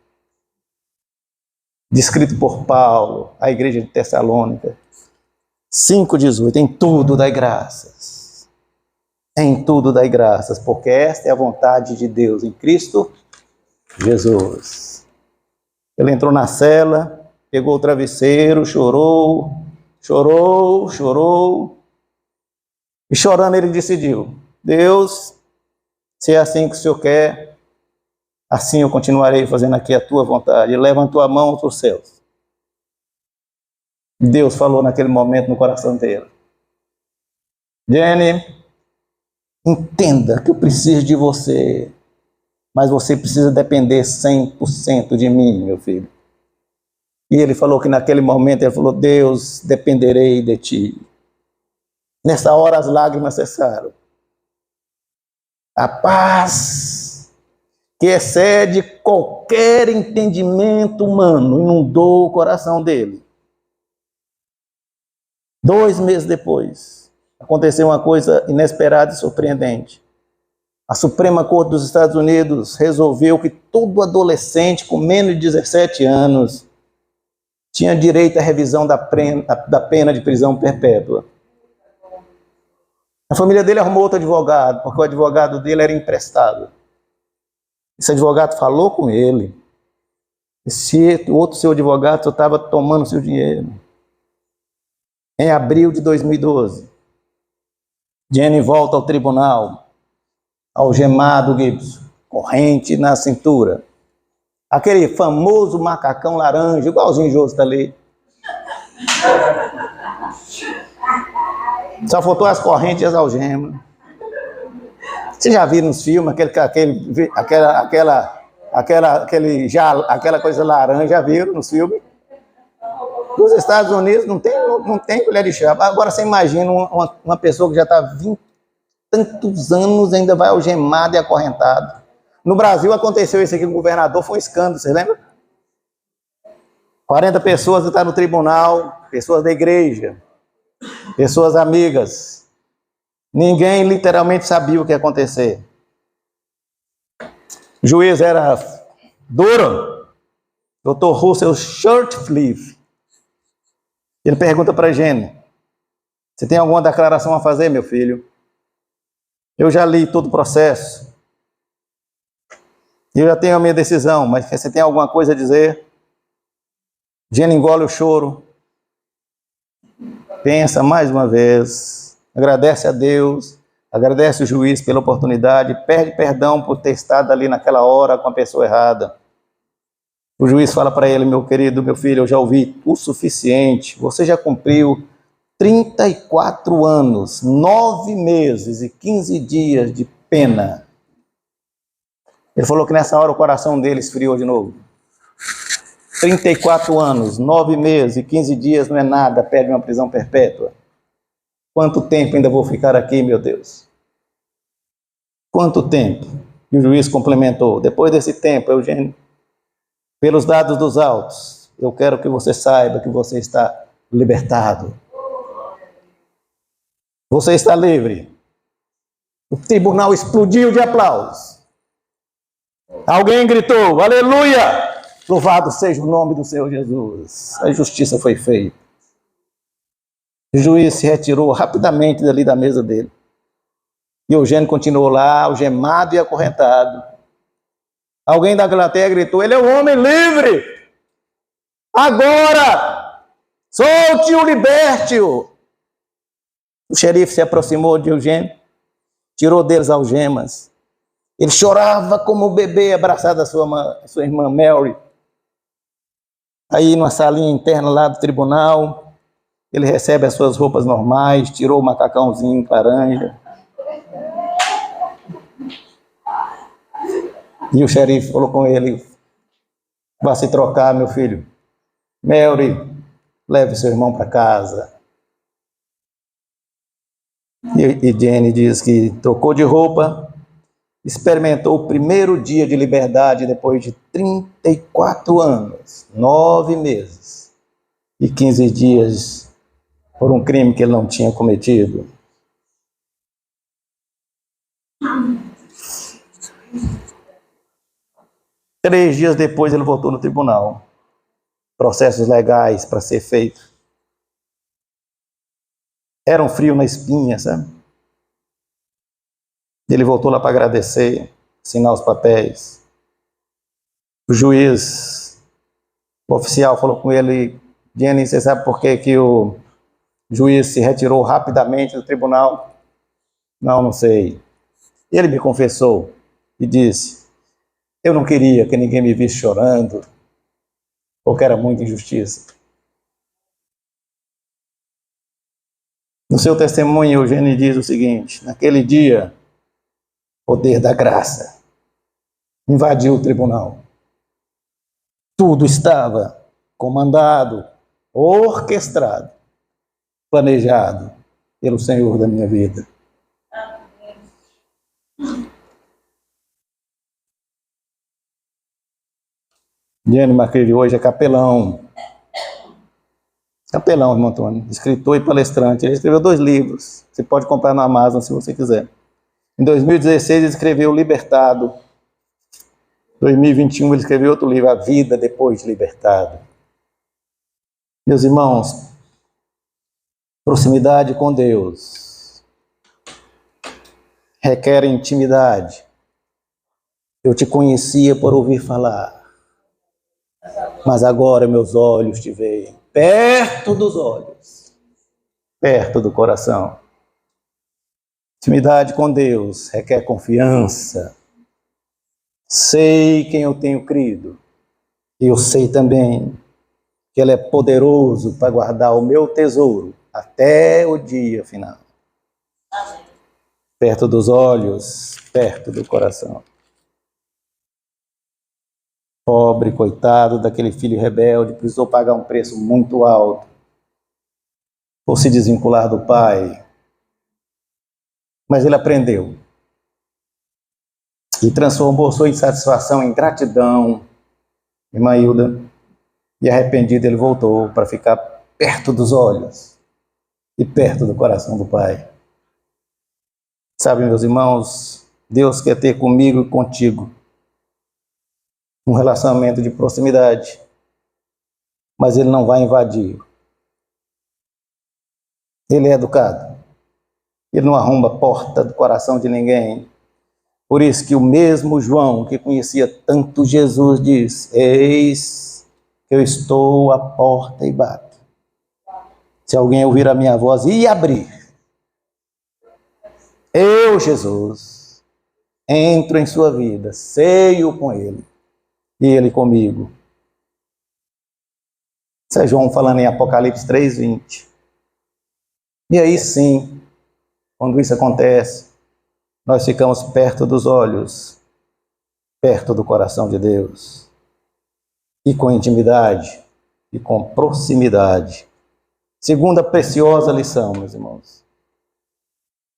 descrito por Paulo, a igreja de Tessalônica, 5,18, em tudo dai graças, porque esta é a vontade de Deus em Cristo Jesus. Ele entrou na cela, pegou o travesseiro, chorou, chorou, chorou. E chorando ele decidiu: Deus, se é assim que o Senhor quer, assim eu continuarei fazendo aqui a tua vontade. E levantou a mão para os céus. E Deus falou naquele momento no coração dele: Jenny, entenda que eu preciso de você, mas você precisa depender 100% de mim, meu filho. E ele falou que naquele momento, ele falou: Deus, dependerei de ti. Nessa hora as lágrimas cessaram. A paz que excede qualquer entendimento humano inundou o coração dele. 2 meses depois, aconteceu uma coisa inesperada e surpreendente. A Suprema Corte dos Estados Unidos resolveu que todo adolescente com menos de 17 anos tinha direito à revisão da pena de prisão perpétua. A família dele arrumou outro advogado, porque o advogado dele era emprestado. Esse advogado falou com ele. Esse outro seu advogado só estava tomando seu dinheiro. Em abril de 2012, Jenny volta ao tribunal, algemado Gibson, corrente na cintura. Aquele famoso macacão laranja, igualzinho o José está ali. Só faltou as correntes e as algemas. Você já viu nos filmes aquela coisa laranja, já viram nos filmes? Nos Estados Unidos não tem colher de chá. Agora você imagina uma pessoa que já está 20 tantos anos ainda vai algemado e acorrentado. No Brasil aconteceu isso aqui com o governador, foi um escândalo, você lembra? 40 pessoas estão no tribunal, pessoas da igreja, pessoas amigas. Ninguém literalmente sabia o que ia acontecer. O juiz era duro, Dr. Russell Shurtleff. Ele pergunta para a Jenny: você tem alguma declaração a fazer, meu filho? Eu já li todo o processo. Eu já tenho a minha decisão, mas você tem alguma coisa a dizer? Jenny engole o choro. Pensa mais uma vez. Agradece a Deus. Agradece o juiz pela oportunidade. Pede perdão por ter estado ali naquela hora com a pessoa errada. O juiz fala para ele: meu querido, meu filho, eu já ouvi o suficiente. Você já cumpriu 34 anos, 9 meses e 15 dias de pena. Ele falou que nessa hora o coração dele esfriou de novo. 34 anos, 9 meses e 15 dias não é nada, pede uma prisão perpétua. Quanto tempo ainda vou ficar aqui, meu Deus? Quanto tempo? E o juiz complementou: depois desse tempo, Eugênio, pelos dados dos autos, eu quero que você saiba que você está libertado. Você está livre. O tribunal explodiu de aplausos. Alguém gritou: aleluia! Louvado seja o nome do Senhor Jesus. A justiça foi feita. O juiz se retirou rapidamente dali da mesa dele. E Eugênio continuou lá, algemado e acorrentado. Alguém da plateia gritou: ele é um homem livre! Agora! Solte-o, liberte-o! O xerife se aproximou de Eugênio, tirou dele as algemas. Ele chorava como um bebê abraçado à sua irmã Mary. Aí, numa salinha interna lá do tribunal, ele recebe as suas roupas normais, tirou o macacãozinho laranja. E o xerife falou com ele: vá se trocar, meu filho. Mary, leve seu irmão para casa. E Jenny diz que trocou de roupa, experimentou o primeiro dia de liberdade depois de 34 anos, 9 meses e 15 dias por um crime que ele não tinha cometido. Três dias depois ele voltou no tribunal. Processos legais para ser feito. Era um frio na espinha, sabe? Ele voltou lá para agradecer, assinar os papéis. O juiz, o oficial, falou com ele: Jenny, você sabe por que o O juiz se retirou rapidamente do tribunal. Não sei. Ele me confessou e disse: eu não queria que ninguém me visse chorando, porque era muita injustiça. No seu testemunho, Eugênio diz o seguinte: naquele dia, o poder da graça invadiu o tribunal. Tudo estava comandado, orquestrado, planejado pelo Senhor da minha vida. Diane Macri hoje é capelão. Capelão, irmão Antônio, escritor e palestrante. Ele escreveu 2 livros. Você pode comprar na Amazon se você quiser. Em 2016 ele escreveu Libertado. Em 2021 ele escreveu outro livro, A Vida Depois de Libertado. Meus irmãos, proximidade com Deus requer intimidade. Eu te conhecia por ouvir falar, mas agora meus olhos te veem. Perto dos olhos, perto do coração. Intimidade com Deus requer confiança. Sei quem eu tenho crido. E eu sei também que Ele é poderoso para guardar o meu tesouro até o dia final. Amém. Perto dos olhos, perto do coração. Pobre, coitado daquele filho rebelde, precisou pagar um preço muito alto por se desvincular do pai. Mas ele aprendeu e transformou sua insatisfação em gratidão, irmã Hilda, e arrependido ele voltou para ficar perto dos olhos e perto do coração do pai. Sabe, meus irmãos, Deus quer ter comigo e contigo um relacionamento de proximidade, mas Ele não vai invadir. Ele é educado. Ele não arromba a porta do coração de ninguém. Por isso que o mesmo João, que conhecia tanto Jesus, diz: eis que eu estou à porta e bato. Se alguém ouvir a minha voz e abrir, eu, Jesus, entro em sua vida, ceio com Ele e Ele comigo. Isso é João falando em Apocalipse 3:20. E aí sim, quando isso acontece, nós ficamos perto dos olhos, perto do coração de Deus, e com intimidade, e com proximidade. Segunda preciosa lição, meus irmãos.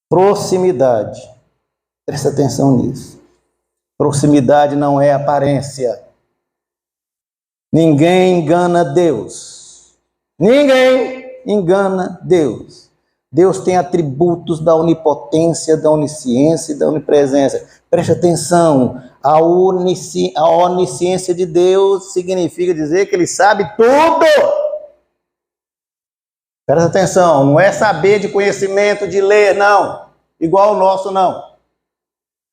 Proximidade. Presta atenção nisso. Proximidade não é aparência. Ninguém engana Deus. Ninguém engana Deus. Deus tem atributos da onipotência, da onisciência e da onipresença. Preste atenção, a onisciência de Deus significa dizer que Ele sabe tudo. Preste atenção, não é saber de conhecimento, de ler, não. Igual o nosso, não.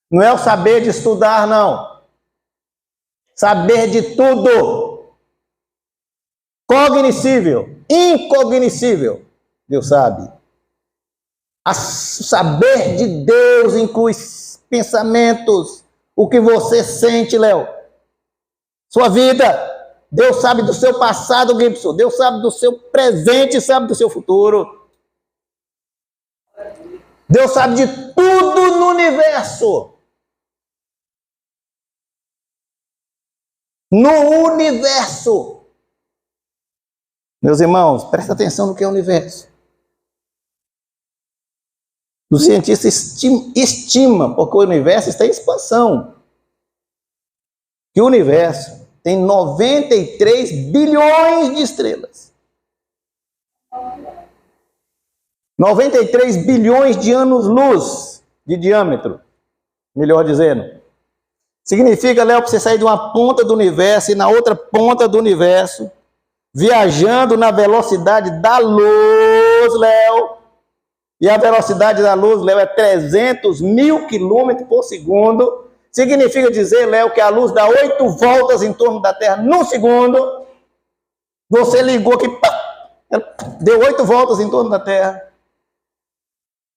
Não é o saber de estudar, não. Saber de tudo. Cognoscível, incognoscível, Deus sabe. O saber de Deus inclui pensamentos, o que você sente, Léo. Sua vida. Deus sabe do seu passado, Gibson. Deus sabe do seu presente, sabe do seu futuro. Deus sabe de tudo no universo. No universo. Meus irmãos, presta atenção no que é o universo. O cientista estima, porque o universo está em expansão, que o universo tem 93 bilhões de estrelas. 93 bilhões de anos-luz de diâmetro, melhor dizendo. Significa, Léo, para você sair de uma ponta do universo e na outra ponta do universo, viajando na velocidade da luz, Léo. E a velocidade da luz, Léo, é 300 mil quilômetros por segundo. Significa dizer, Léo, que a luz dá 8 voltas em torno da Terra num segundo. Você ligou aqui, pá, Ela deu 8 voltas em torno da Terra.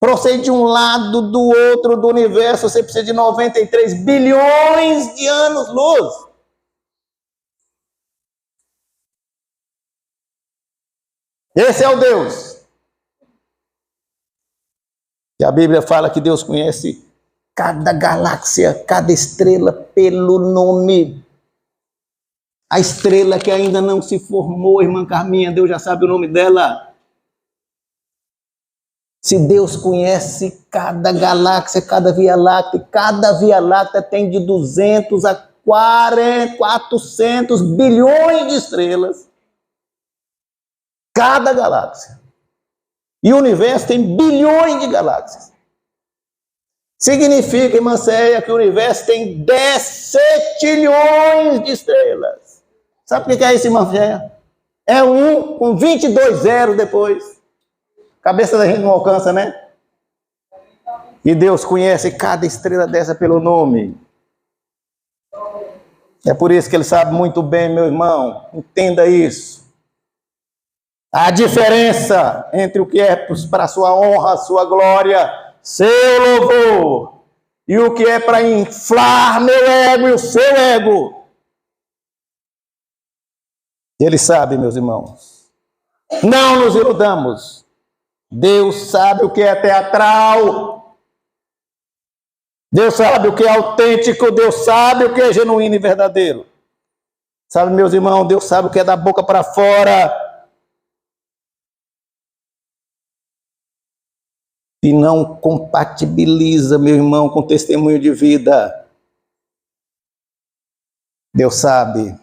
Para você ir de um lado do outro do universo, você precisa de 93 bilhões de anos-luz. Esse é o Deus. E a Bíblia fala que Deus conhece cada galáxia, cada estrela pelo nome. A estrela que ainda não se formou, irmã Carminha, Deus já sabe o nome dela. Se Deus conhece cada galáxia, cada Via Láctea tem de 200 a 400 bilhões de estrelas. Cada galáxia. E o universo tem bilhões de galáxias. Significa, irmã Céia, que o universo tem 10 setilhões de estrelas. Sabe o que é isso, irmã Céia? É 1 com 22 zeros depois. Cabeça da gente não alcança, né? E Deus conhece cada estrela dessa pelo nome. É por isso que Ele sabe muito bem, meu irmão. Entenda isso. A diferença entre o que é para a sua honra, sua glória, seu louvor, e o que é para inflar meu ego e o seu ego. Ele sabe, meus irmãos. Não nos iludamos. Deus sabe o que é teatral. Deus sabe o que é autêntico. Deus sabe o que é genuíno e verdadeiro. Sabe, meus irmãos, Deus sabe o que é da boca para fora. E não compatibiliza, meu irmão, com testemunho de vida. Deus sabe.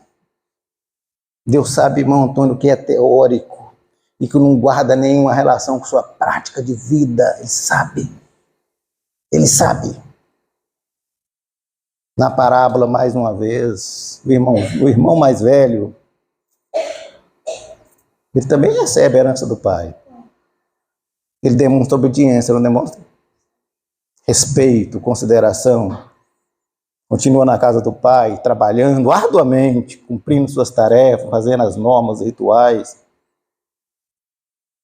Deus sabe, irmão Antônio, o que é teórico e que não guarda nenhuma relação com sua prática de vida. Ele sabe. Ele sabe. Na parábola, mais uma vez, o irmão mais velho, ele também recebe a herança do pai. Ele demonstra obediência, não demonstra? Respeito, consideração. Continua na casa do pai, trabalhando arduamente, cumprindo suas tarefas, fazendo as normas, rituais.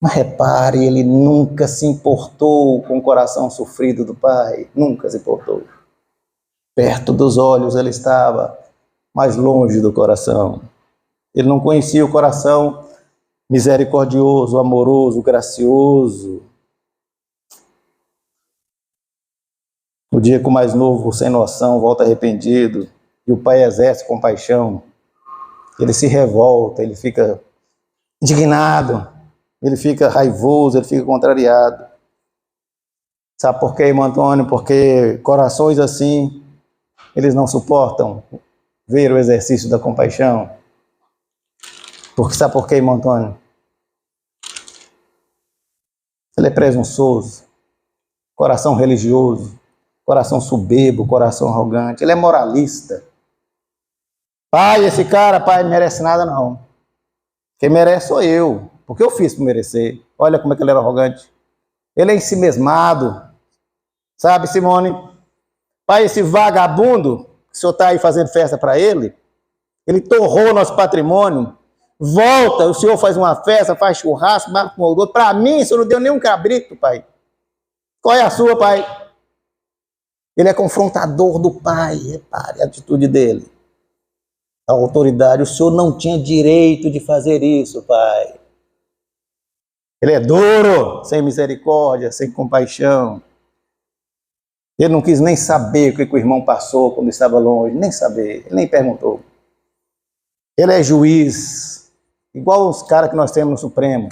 Mas repare, ele nunca se importou com o coração sofrido do pai. Nunca se importou. Perto dos olhos ele estava, mas longe do coração. Ele não conhecia o coração misericordioso, amoroso, gracioso. O dia que o mais novo, sem noção, volta arrependido, e o pai exerce compaixão, ele se revolta, ele fica indignado, ele fica raivoso, ele fica contrariado. Sabe por quê, irmão Antônio? Porque corações assim, eles não suportam ver o exercício da compaixão. Porque sabe por quê, irmão Antônio? Ele é presunçoso, coração religioso, coração soberbo, coração arrogante. Ele é moralista. Pai, esse cara, pai, não merece nada não. Quem merece sou eu. Porque eu fiz para merecer. Olha como é que ele era arrogante. Ele é ensimesmado. Sabe, Simone? Pai, esse vagabundo, que o senhor está aí fazendo festa para ele torrou nosso patrimônio. Volta, o senhor faz uma festa, faz churrasco, marca com o outro. Para mim, o senhor não deu nem um cabrito, pai. Qual é a sua, pai? Ele é confrontador do pai. Repare a atitude dele. A autoridade, o senhor não tinha direito de fazer isso, pai. Ele é duro, sem misericórdia, sem compaixão. Ele não quis nem saber o que o irmão passou quando estava longe, nem saber, ele nem perguntou. Ele é juiz, igual os caras que nós temos no Supremo.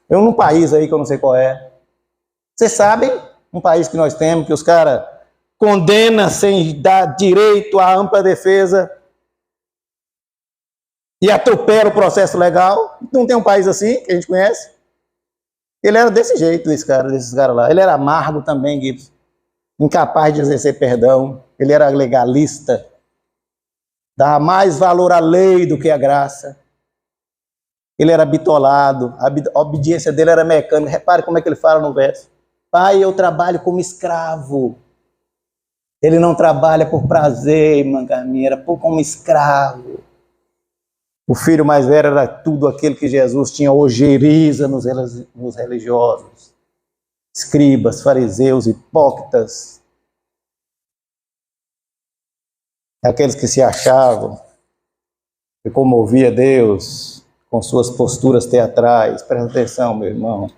Eu num país aí que eu não sei qual é. Vocês sabem, um país que nós temos, que os caras condenam sem dar direito à ampla defesa e atropela o processo legal. Não tem um país assim, que a gente conhece? Ele era desse jeito, desses caras lá. Ele era amargo também, Gibson. Incapaz de exercer perdão. Ele era legalista. Dava mais valor à lei do que à graça. Ele era bitolado. A obediência dele era mecânica. Repare como é que ele fala no verso. Pai, eu trabalho como escravo. Ele não trabalha por prazer, irmã Carminha, era como escravo. O filho mais velho era tudo aquele que Jesus tinha ojeriza nos religiosos. Escribas, fariseus, hipócritas. Aqueles que se achavam que comovia Deus com suas posturas teatrais. Presta atenção, meu irmão.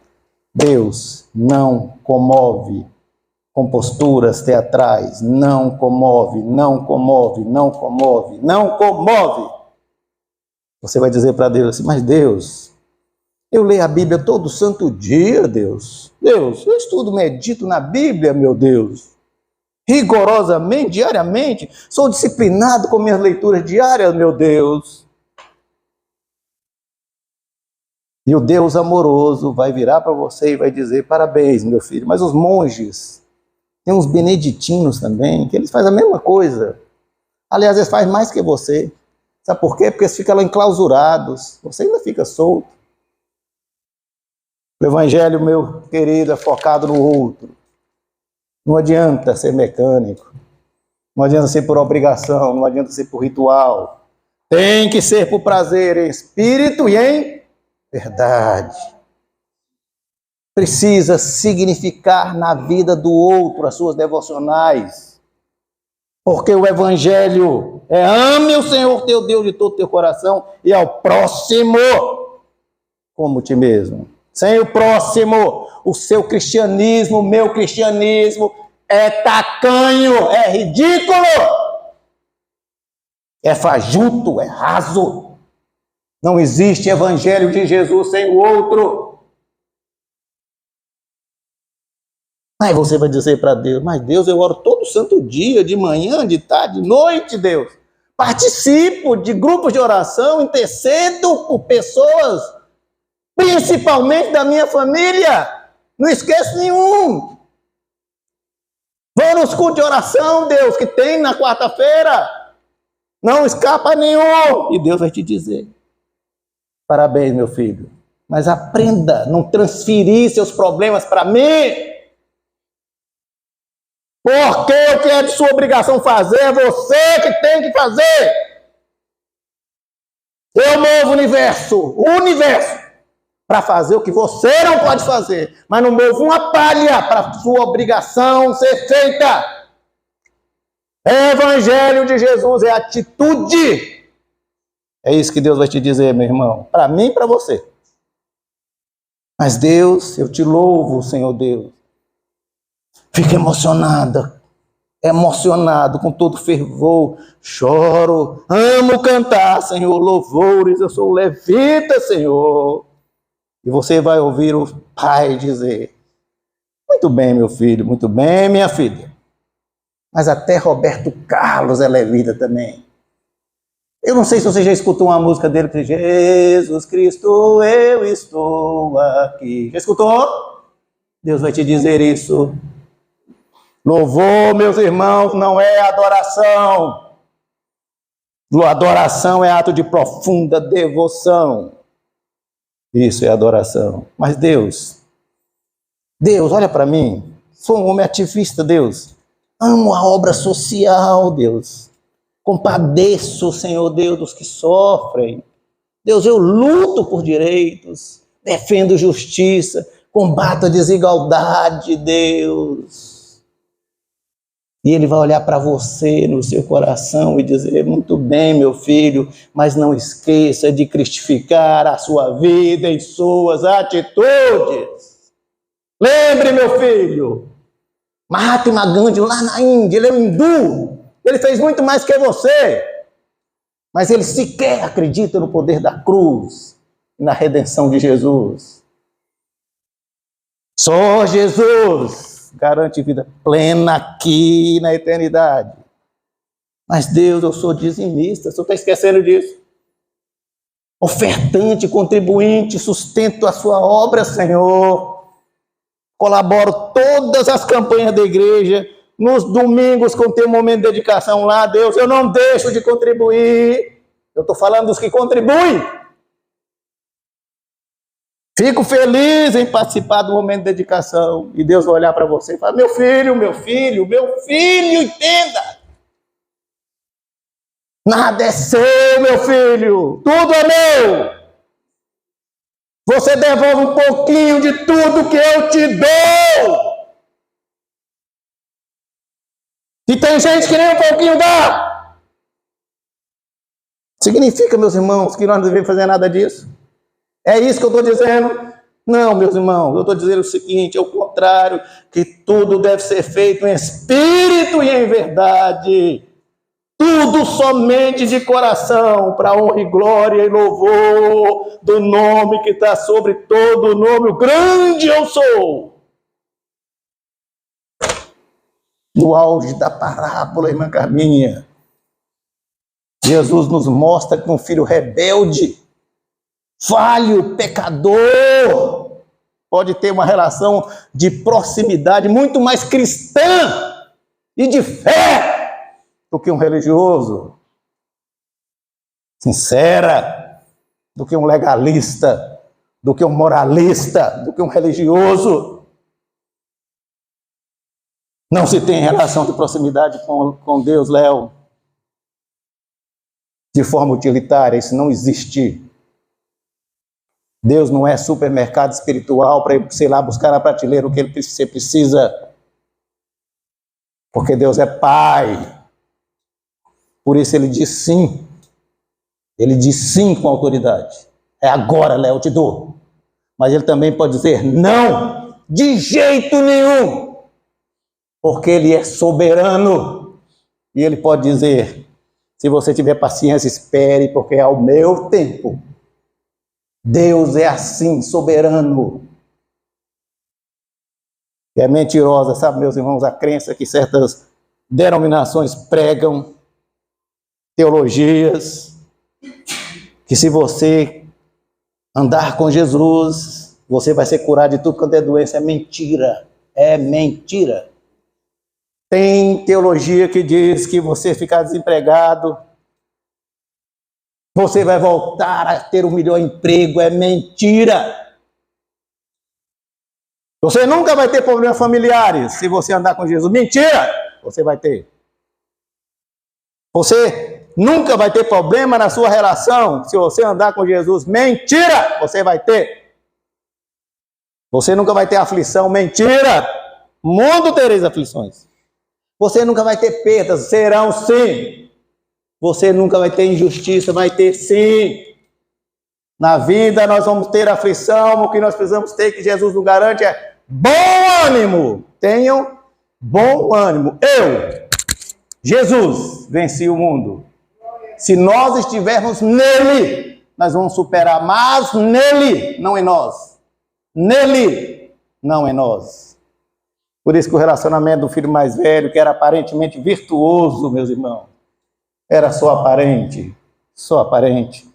Deus não comove com posturas teatrais. Não comove, não comove, não comove, não comove. Você vai dizer para Deus assim, mas Deus, eu leio a Bíblia todo santo dia, Deus. Deus, eu estudo, medito na Bíblia, meu Deus. Rigorosamente, diariamente. Sou disciplinado com minhas leituras diárias, meu Deus. E o Deus amoroso vai virar para você e vai dizer, parabéns, meu filho. Mas os monges, tem uns beneditinos também, que eles fazem a mesma coisa. Aliás, eles fazem mais que você. Sabe por quê? Porque eles ficam lá enclausurados. Você ainda fica solto. O evangelho, meu querido, é focado no outro. Não adianta ser mecânico. Não adianta ser por obrigação. Não adianta ser por ritual. Tem que ser por prazer em espírito e em verdade. Precisa significar na vida do outro as suas devocionais. Porque o evangelho é ame o Senhor teu Deus de todo o teu coração e ao próximo como ti mesmo. Sem o próximo, o seu cristianismo, o meu cristianismo é tacanho, é ridículo, é fajuto, é raso. Não existe evangelho de Jesus sem o outro. Aí você vai dizer para Deus, mas Deus, eu oro todo santo dia, de manhã, de tarde, de noite, Deus. Participo de grupos de oração, intercedo por pessoas, principalmente da minha família. Não esqueço nenhum. Vou nos cultos de oração, Deus, que tem na quarta-feira. Não escapa nenhum. E Deus vai te dizer, parabéns, meu filho. Mas aprenda a não transferir seus problemas para mim. Porque o que é de sua obrigação fazer, é você que tem que fazer. Eu movo o universo, para fazer o que você não pode fazer. Mas não movo uma palha para sua obrigação ser feita. Evangelho de Jesus é atitude. É isso que Deus vai te dizer, meu irmão. Para mim e para você. Mas Deus, eu te louvo, Senhor Deus. Fico emocionado com todo fervor, choro, amo cantar, Senhor, louvores, eu sou levita, Senhor. E você vai ouvir o pai dizer, muito bem, meu filho, muito bem, minha filha. Mas até Roberto Carlos é levita também. Eu não sei se você já escutou uma música dele que diz, Jesus Cristo, eu estou aqui. Já escutou? Deus vai te dizer isso. Louvor, meus irmãos, não é adoração. Adoração é ato de profunda devoção. Isso é adoração. Mas Deus, olha para mim. Sou um homem ativista, Deus. Amo a obra social, Deus. Compadeço, Senhor Deus, dos que sofrem. Deus, eu luto por direitos. Defendo justiça. Combato a desigualdade, Deus. E ele vai olhar para você no seu coração e dizer, muito bem, meu filho, mas não esqueça de cristificar a sua vida em suas atitudes. Lembre, meu filho, Mahatma Gandhi lá na Índia, ele é um hindu, ele fez muito mais que você, mas ele sequer acredita no poder da cruz e na redenção de Jesus. Só Jesus garante vida plena aqui na eternidade. Mas Deus, eu sou dizimista, você está esquecendo disso? Ofertante, contribuinte, sustento a sua obra, Senhor. Colaboro todas as campanhas da igreja, nos domingos, quando tem um momento de dedicação lá, Deus, eu não deixo de contribuir. Eu estou falando dos que contribuem. Fico feliz em participar do momento de dedicação. E Deus vai olhar para você e falar, meu filho, entenda. Nada é seu, meu filho. Tudo é meu. Você devolve um pouquinho de tudo que eu te dou. E tem gente que nem um pouquinho dá. Significa, meus irmãos, que nós não devemos fazer nada disso? É isso que eu estou dizendo? Não, meus irmãos, eu estou dizendo o seguinte, é o contrário, que tudo deve ser feito em espírito e em verdade. Tudo somente de coração, para honra e glória e louvor do nome que está sobre todo o nome, o grande eu sou. No auge da parábola, irmã Carminha, Jesus nos mostra que um filho rebelde, falho, pecador, pode ter uma relação de proximidade muito mais cristã e de fé do que um religioso, sincera, do que um legalista, do que um moralista, do que um religioso. Não se tem relação de proximidade com Deus, Léo, de forma utilitária, isso não existe. Deus não é supermercado espiritual para você ir lá buscar na prateleira o que você precisa. Porque Deus é Pai. Por isso ele diz sim. Ele diz sim com autoridade. É agora, Léo, eu te dou. Mas ele também pode dizer não, de jeito nenhum. Porque ele é soberano. E ele pode dizer, se você tiver paciência, espere, porque é ao meu tempo. Deus é assim, soberano. E é mentirosa, sabe, meus irmãos, a crença que certas denominações pregam, teologias, que se você andar com Jesus, você vai ser curado de tudo quanto é doença. É mentira. É mentira. Tem teologia que diz que você ficar desempregado, você vai voltar a ter um melhor emprego. É mentira. Você nunca vai ter problemas familiares se você andar com Jesus. Mentira! Você vai ter. Você nunca vai ter problema na sua relação se você andar com Jesus. Mentira! Você vai ter. Você nunca vai ter aflição. Mentira! Mundo tereis aflições. Você nunca vai ter perdas. Serão sim. Você nunca vai ter injustiça. Vai ter sim. Na vida nós vamos ter aflição. O que nós precisamos ter, que Jesus nos garante, é bom ânimo. Tenham bom ânimo. Eu, Jesus, venci o mundo. Se nós estivermos nele, nós vamos superar. Mas nele, não em nós. Nele, não em nós. Por isso que o relacionamento do filho mais velho, que era aparentemente virtuoso, meus irmãos, era só aparente. Só aparente.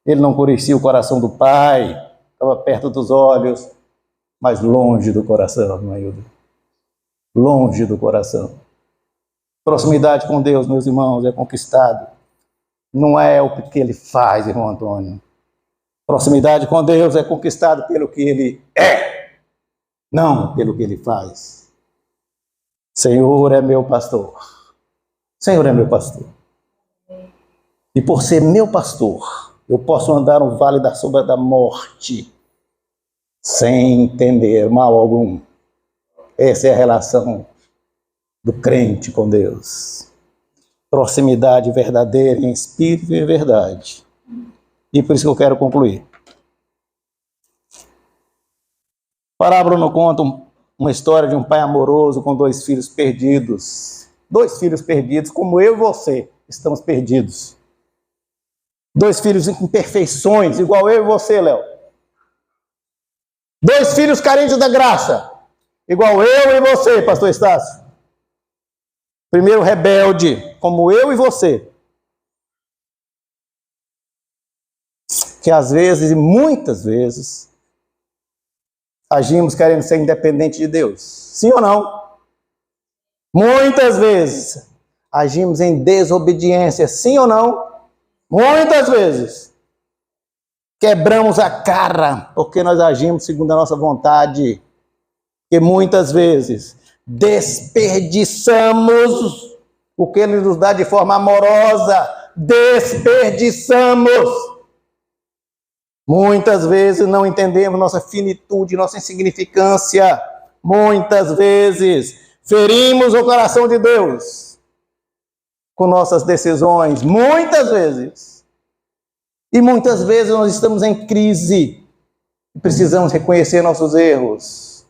Ele não conhecia o coração do pai, estava perto dos olhos, mas longe do coração, irmã Hilda. Longe do coração. Proximidade com Deus, meus irmãos, é conquistado. Não é o que ele faz, irmão Antônio. Proximidade com Deus é conquistado pelo que ele é, não pelo que ele faz. Senhor é meu pastor. Senhor é meu pastor. E por ser meu pastor, eu posso andar no vale da sombra da morte, sem temer mal algum. Essa é a relação do crente com Deus. Proximidade verdadeira em espírito e em verdade. E por isso que eu quero concluir. A parábola não conta uma história de um pai amoroso com 2 filhos perdidos. 2 filhos perdidos, como eu e você estamos perdidos. 2 filhos com imperfeições, igual eu e você, Léo. 2 filhos carentes da graça, igual eu e você, pastor Estácio. Primeiro rebelde, como eu e você. Que às vezes, e muitas vezes, agimos querendo ser independente de Deus. Sim ou não? Muitas vezes agimos em desobediência. Sim ou não? Muitas vezes quebramos a cara porque nós agimos segundo a nossa vontade. E muitas vezes desperdiçamos o que Ele nos dá de forma amorosa, desperdiçamos. Muitas vezes não entendemos nossa finitude, nossa insignificância. Muitas vezes ferimos o coração de Deus com nossas decisões. Muitas vezes. E muitas vezes nós estamos em crise. Precisamos reconhecer nossos erros.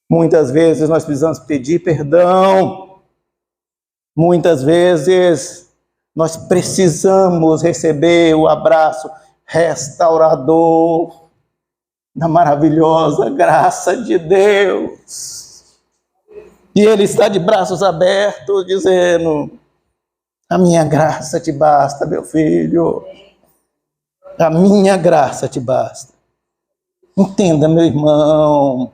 Muitas vezes nós precisamos pedir perdão. Muitas vezes nós precisamos receber o abraço restaurador da maravilhosa graça de Deus. E Ele está de braços abertos, dizendo: a minha graça te basta, meu filho. A minha graça te basta. Entenda, meu irmão,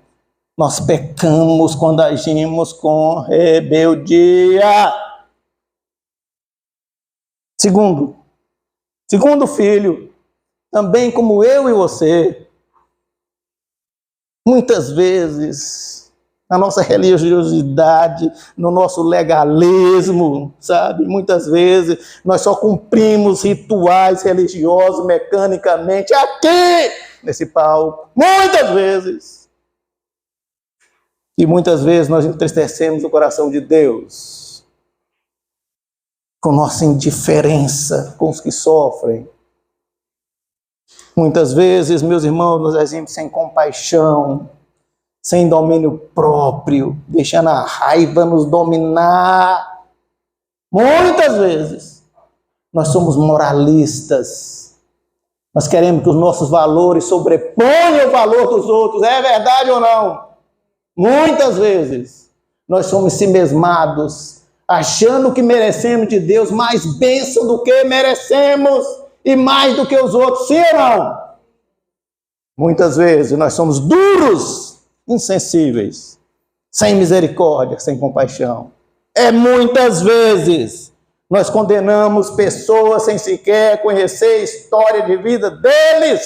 nós pecamos quando agimos com rebeldia. Segundo filho, também como eu e você, muitas vezes, na nossa religiosidade, no nosso legalismo, sabe? Muitas vezes nós só cumprimos rituais religiosos mecanicamente aqui, nesse palco. Muitas vezes. E muitas vezes nós entristecemos o coração de Deus com nossa indiferença com os que sofrem. Muitas vezes, meus irmãos, nós agimos sem compaixão, sem domínio próprio, deixando a raiva nos dominar. Muitas vezes, nós somos moralistas. Nós queremos que os nossos valores sobreponham o valor dos outros. É verdade ou não? Muitas vezes, nós somos ensimesmados, achando que merecemos de Deus mais bênção do que merecemos e mais do que os outros. Sim ou não? Muitas vezes, nós somos duros, insensíveis, sem misericórdia, sem compaixão. Muitas vezes nós condenamos pessoas sem sequer conhecer a história de vida deles,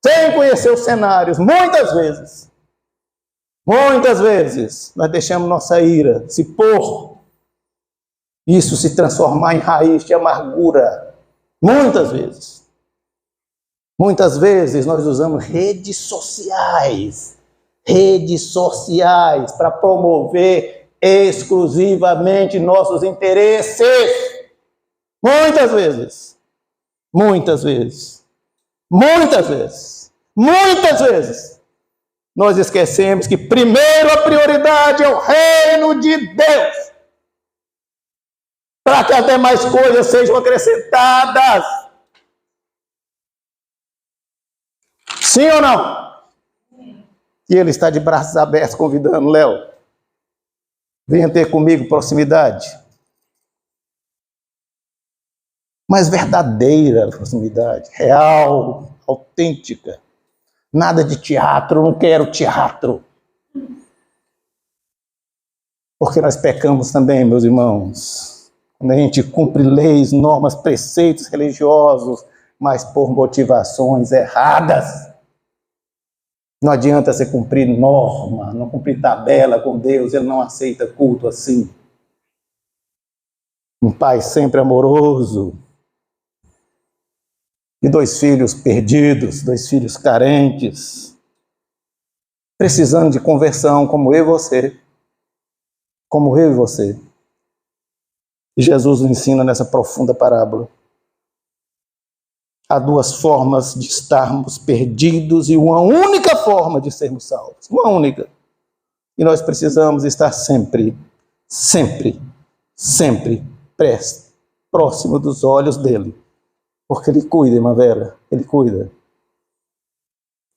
sem conhecer os cenários. Muitas vezes nós deixamos nossa ira se pôr, isso se transformar em raiz de amargura. Muitas vezes nós usamos redes sociais para promover exclusivamente nossos interesses. Muitas vezes nós esquecemos que primeiro a prioridade é o reino de Deus, para que as demais coisas sejam acrescentadas. Sim ou não? E Ele está de braços abertos convidando: Léo, venha ter comigo proximidade. Mas verdadeira proximidade, real, autêntica. Nada de teatro, não quero teatro. Porque nós pecamos também, meus irmãos, quando a gente cumpre leis, normas, preceitos religiosos, mas por motivações erradas. Não adianta você cumprir norma, não cumprir tabela com Deus, Ele não aceita culto assim. Um pai sempre amoroso, e 2 filhos perdidos, 2 filhos carentes, precisando de conversão, como eu e você. Como eu e você. E Jesus nos ensina nessa profunda parábola. Há 2 formas de estarmos perdidos e uma única forma de sermos salvos. Uma única. E nós precisamos estar sempre próximo dos olhos dele. Porque Ele cuida, irmã Vera, Ele cuida.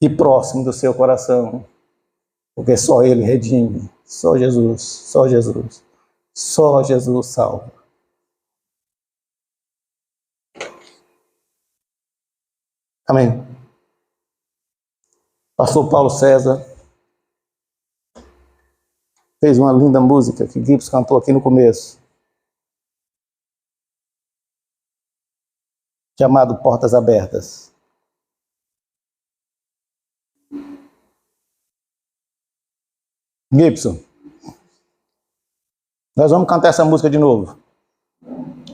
E próximo do seu coração. Porque só Ele redime. Só Jesus salva. Amém. Pastor Paulo César fez uma linda música que Gibbs cantou aqui no começo, chamado Portas Abertas. Gibson, nós vamos cantar essa música de novo.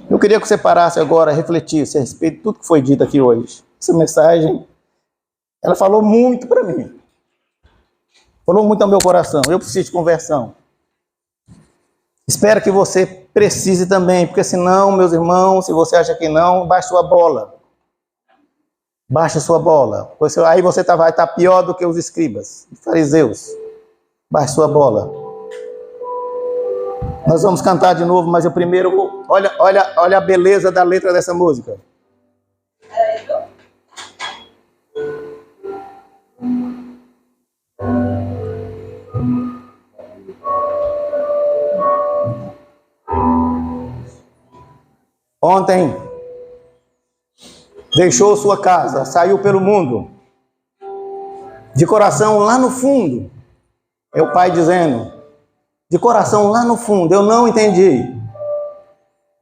Eu queria que você parasse agora, refletisse a respeito de tudo que foi dito aqui hoje. Essa mensagem, ela falou muito para mim. Falou muito ao meu coração. Eu preciso de conversão. Espero que você precise também, porque senão, meus irmãos, se você acha que não, baixe sua bola. Baixe sua bola. Aí você vai estar pior do que os escribas, os fariseus. Baixe sua bola. Nós vamos cantar de novo, mas eu primeiro... Olha a beleza da letra dessa música. Ontem, deixou sua casa, saiu pelo mundo, de coração lá no fundo. É o pai dizendo, de coração lá no fundo, eu não entendi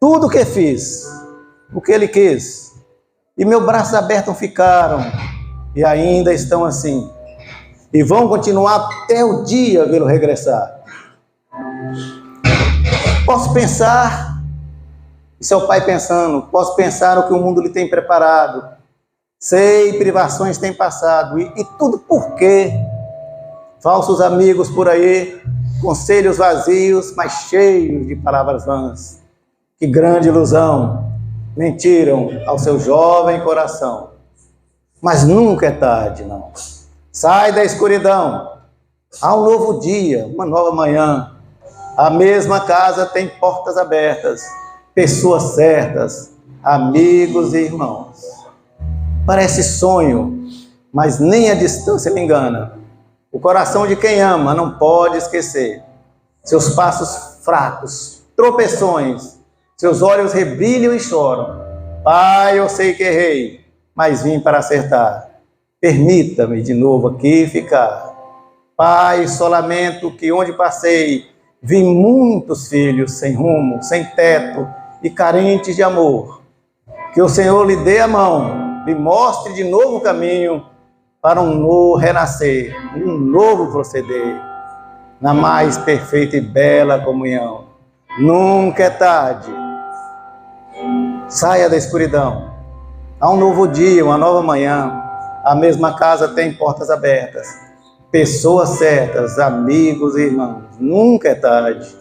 tudo o que fiz, o que ele quis, e meus braços abertos ficaram, e ainda estão assim, e vão continuar até o dia vê-lo regressar. Posso pensar... Isso é o pai pensando, posso pensar o que o mundo lhe tem preparado. Sei, privações tem passado. E tudo por quê? Falsos amigos por aí, conselhos vazios, mas cheios de palavras vãs. Que grande ilusão, mentiram ao seu jovem coração. Mas nunca é tarde, não. Sai da escuridão. Há um novo dia, uma nova manhã. A mesma casa tem portas abertas. Pessoas certas, amigos e irmãos. Parece sonho, mas nem a distância me engana. O coração de quem ama não pode esquecer. Seus passos fracos, tropeções, seus olhos rebrilham e choram. Pai, eu sei que errei, mas vim para acertar. Permita-me de novo aqui ficar. Pai, só lamento que onde passei, vi muitos filhos sem rumo, sem teto, e carentes de amor. Que o Senhor lhe dê a mão, lhe mostre de novo o caminho para um novo renascer, um novo proceder, na mais perfeita e bela comunhão. Nunca é tarde. Saia da escuridão. Há um novo dia, uma nova manhã. A mesma casa tem portas abertas. Pessoas certas, amigos e irmãos. Nunca é tarde.